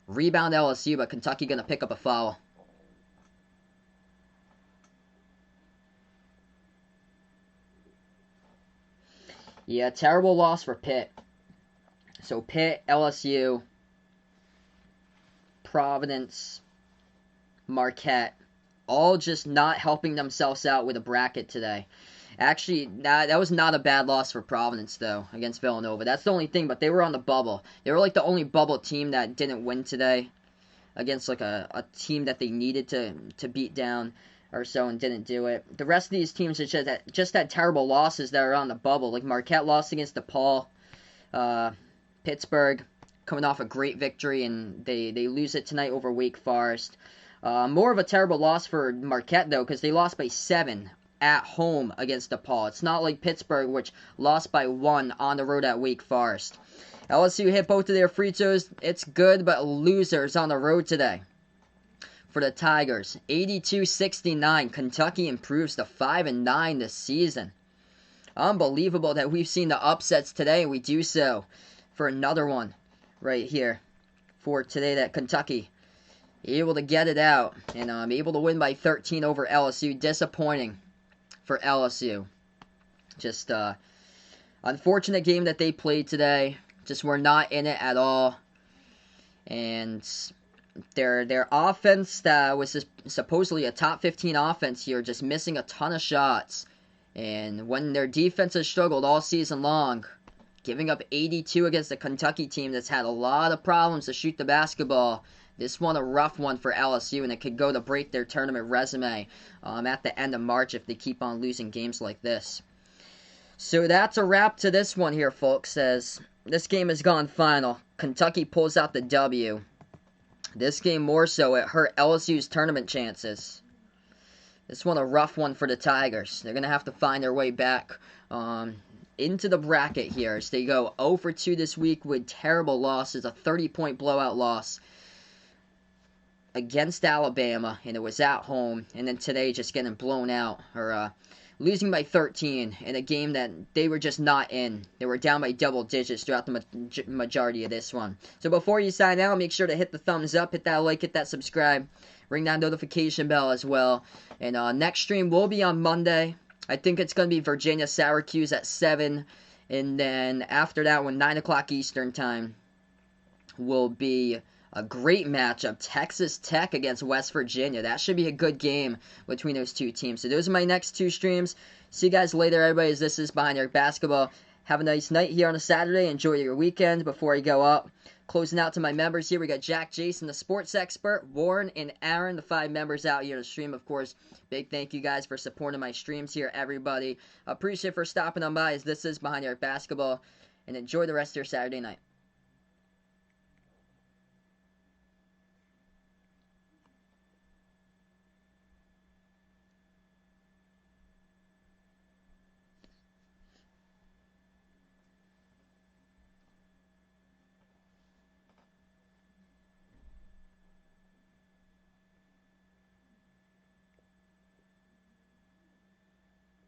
Rebound LSU, but Kentucky going to pick up a foul. Yeah, terrible loss for Pitt. So Pitt, LSU, Providence, Marquette, all just not helping themselves out with a bracket today. Actually, that was not a bad loss for Providence, though, against Villanova. That's the only thing, but they were on the bubble. They were like the only bubble team that didn't win today against like a team that they needed to beat down or so and didn't do it. The rest of these teams just had terrible losses that are on the bubble. Like Marquette lost against DePaul. Pittsburgh coming off a great victory, and they lose it tonight over Wake Forest. More of a terrible loss for Marquette, though, because they lost by 7 at home against DePaul. It's not like Pittsburgh, which lost by 1 on the road at Wake Forest. LSU hit both of their free throws. It's good, but losers on the road today. For the Tigers, 82-69. Kentucky improves to 5-9 this season. Unbelievable that we've seen the upsets today, and we do so for another one right here for today, that Kentucky able to get it out and able to win by 13 over LSU. Disappointing for LSU. Just unfortunate game that they played today. Just were not in it at all. And their offense that was supposedly a top 15 offense here, just missing a ton of shots. And when their defense has struggled all season long, giving up 82 against a Kentucky team that's had a lot of problems to shoot the basketball. This one a rough one for LSU, and it could go to break their tournament resume at the end of March if they keep on losing games like this. So that's a wrap to this one here, folks, as this game has gone final. Kentucky pulls out the W. This game more so, it hurt LSU's tournament chances. This one a rough one for the Tigers. They're going to have to find their way back into the bracket here as they go 0 for 2 this week with terrible losses. A 30-point blowout loss against Alabama, and it was at home. And then today just getting blown out, or losing by 13 in a game that they were just not in. They were down by double digits throughout the majority of this one. So before you sign out, make sure to hit the thumbs up, hit that like, hit that subscribe, ring that notification bell as well. And next stream will be on Monday. I think it's going to be Virginia-Syracuse at 7. And then after that one, 9 o'clock Eastern time, will be a great matchup. Texas Tech against West Virginia. That should be a good game between those two teams. So those are my next 2 streams. See you guys later, everybody, as this is Behind Your Basketball. Have a nice night here on a Saturday. Enjoy your weekend before you go up. Closing out to my members here, we got Jack, Jason, the sports expert, Warren, and Aaron, the 5 members out here to stream. Of course, big thank you guys for supporting my streams here, everybody. Appreciate for stopping on by, as this is Behind Your Basketball. And enjoy the rest of your Saturday night.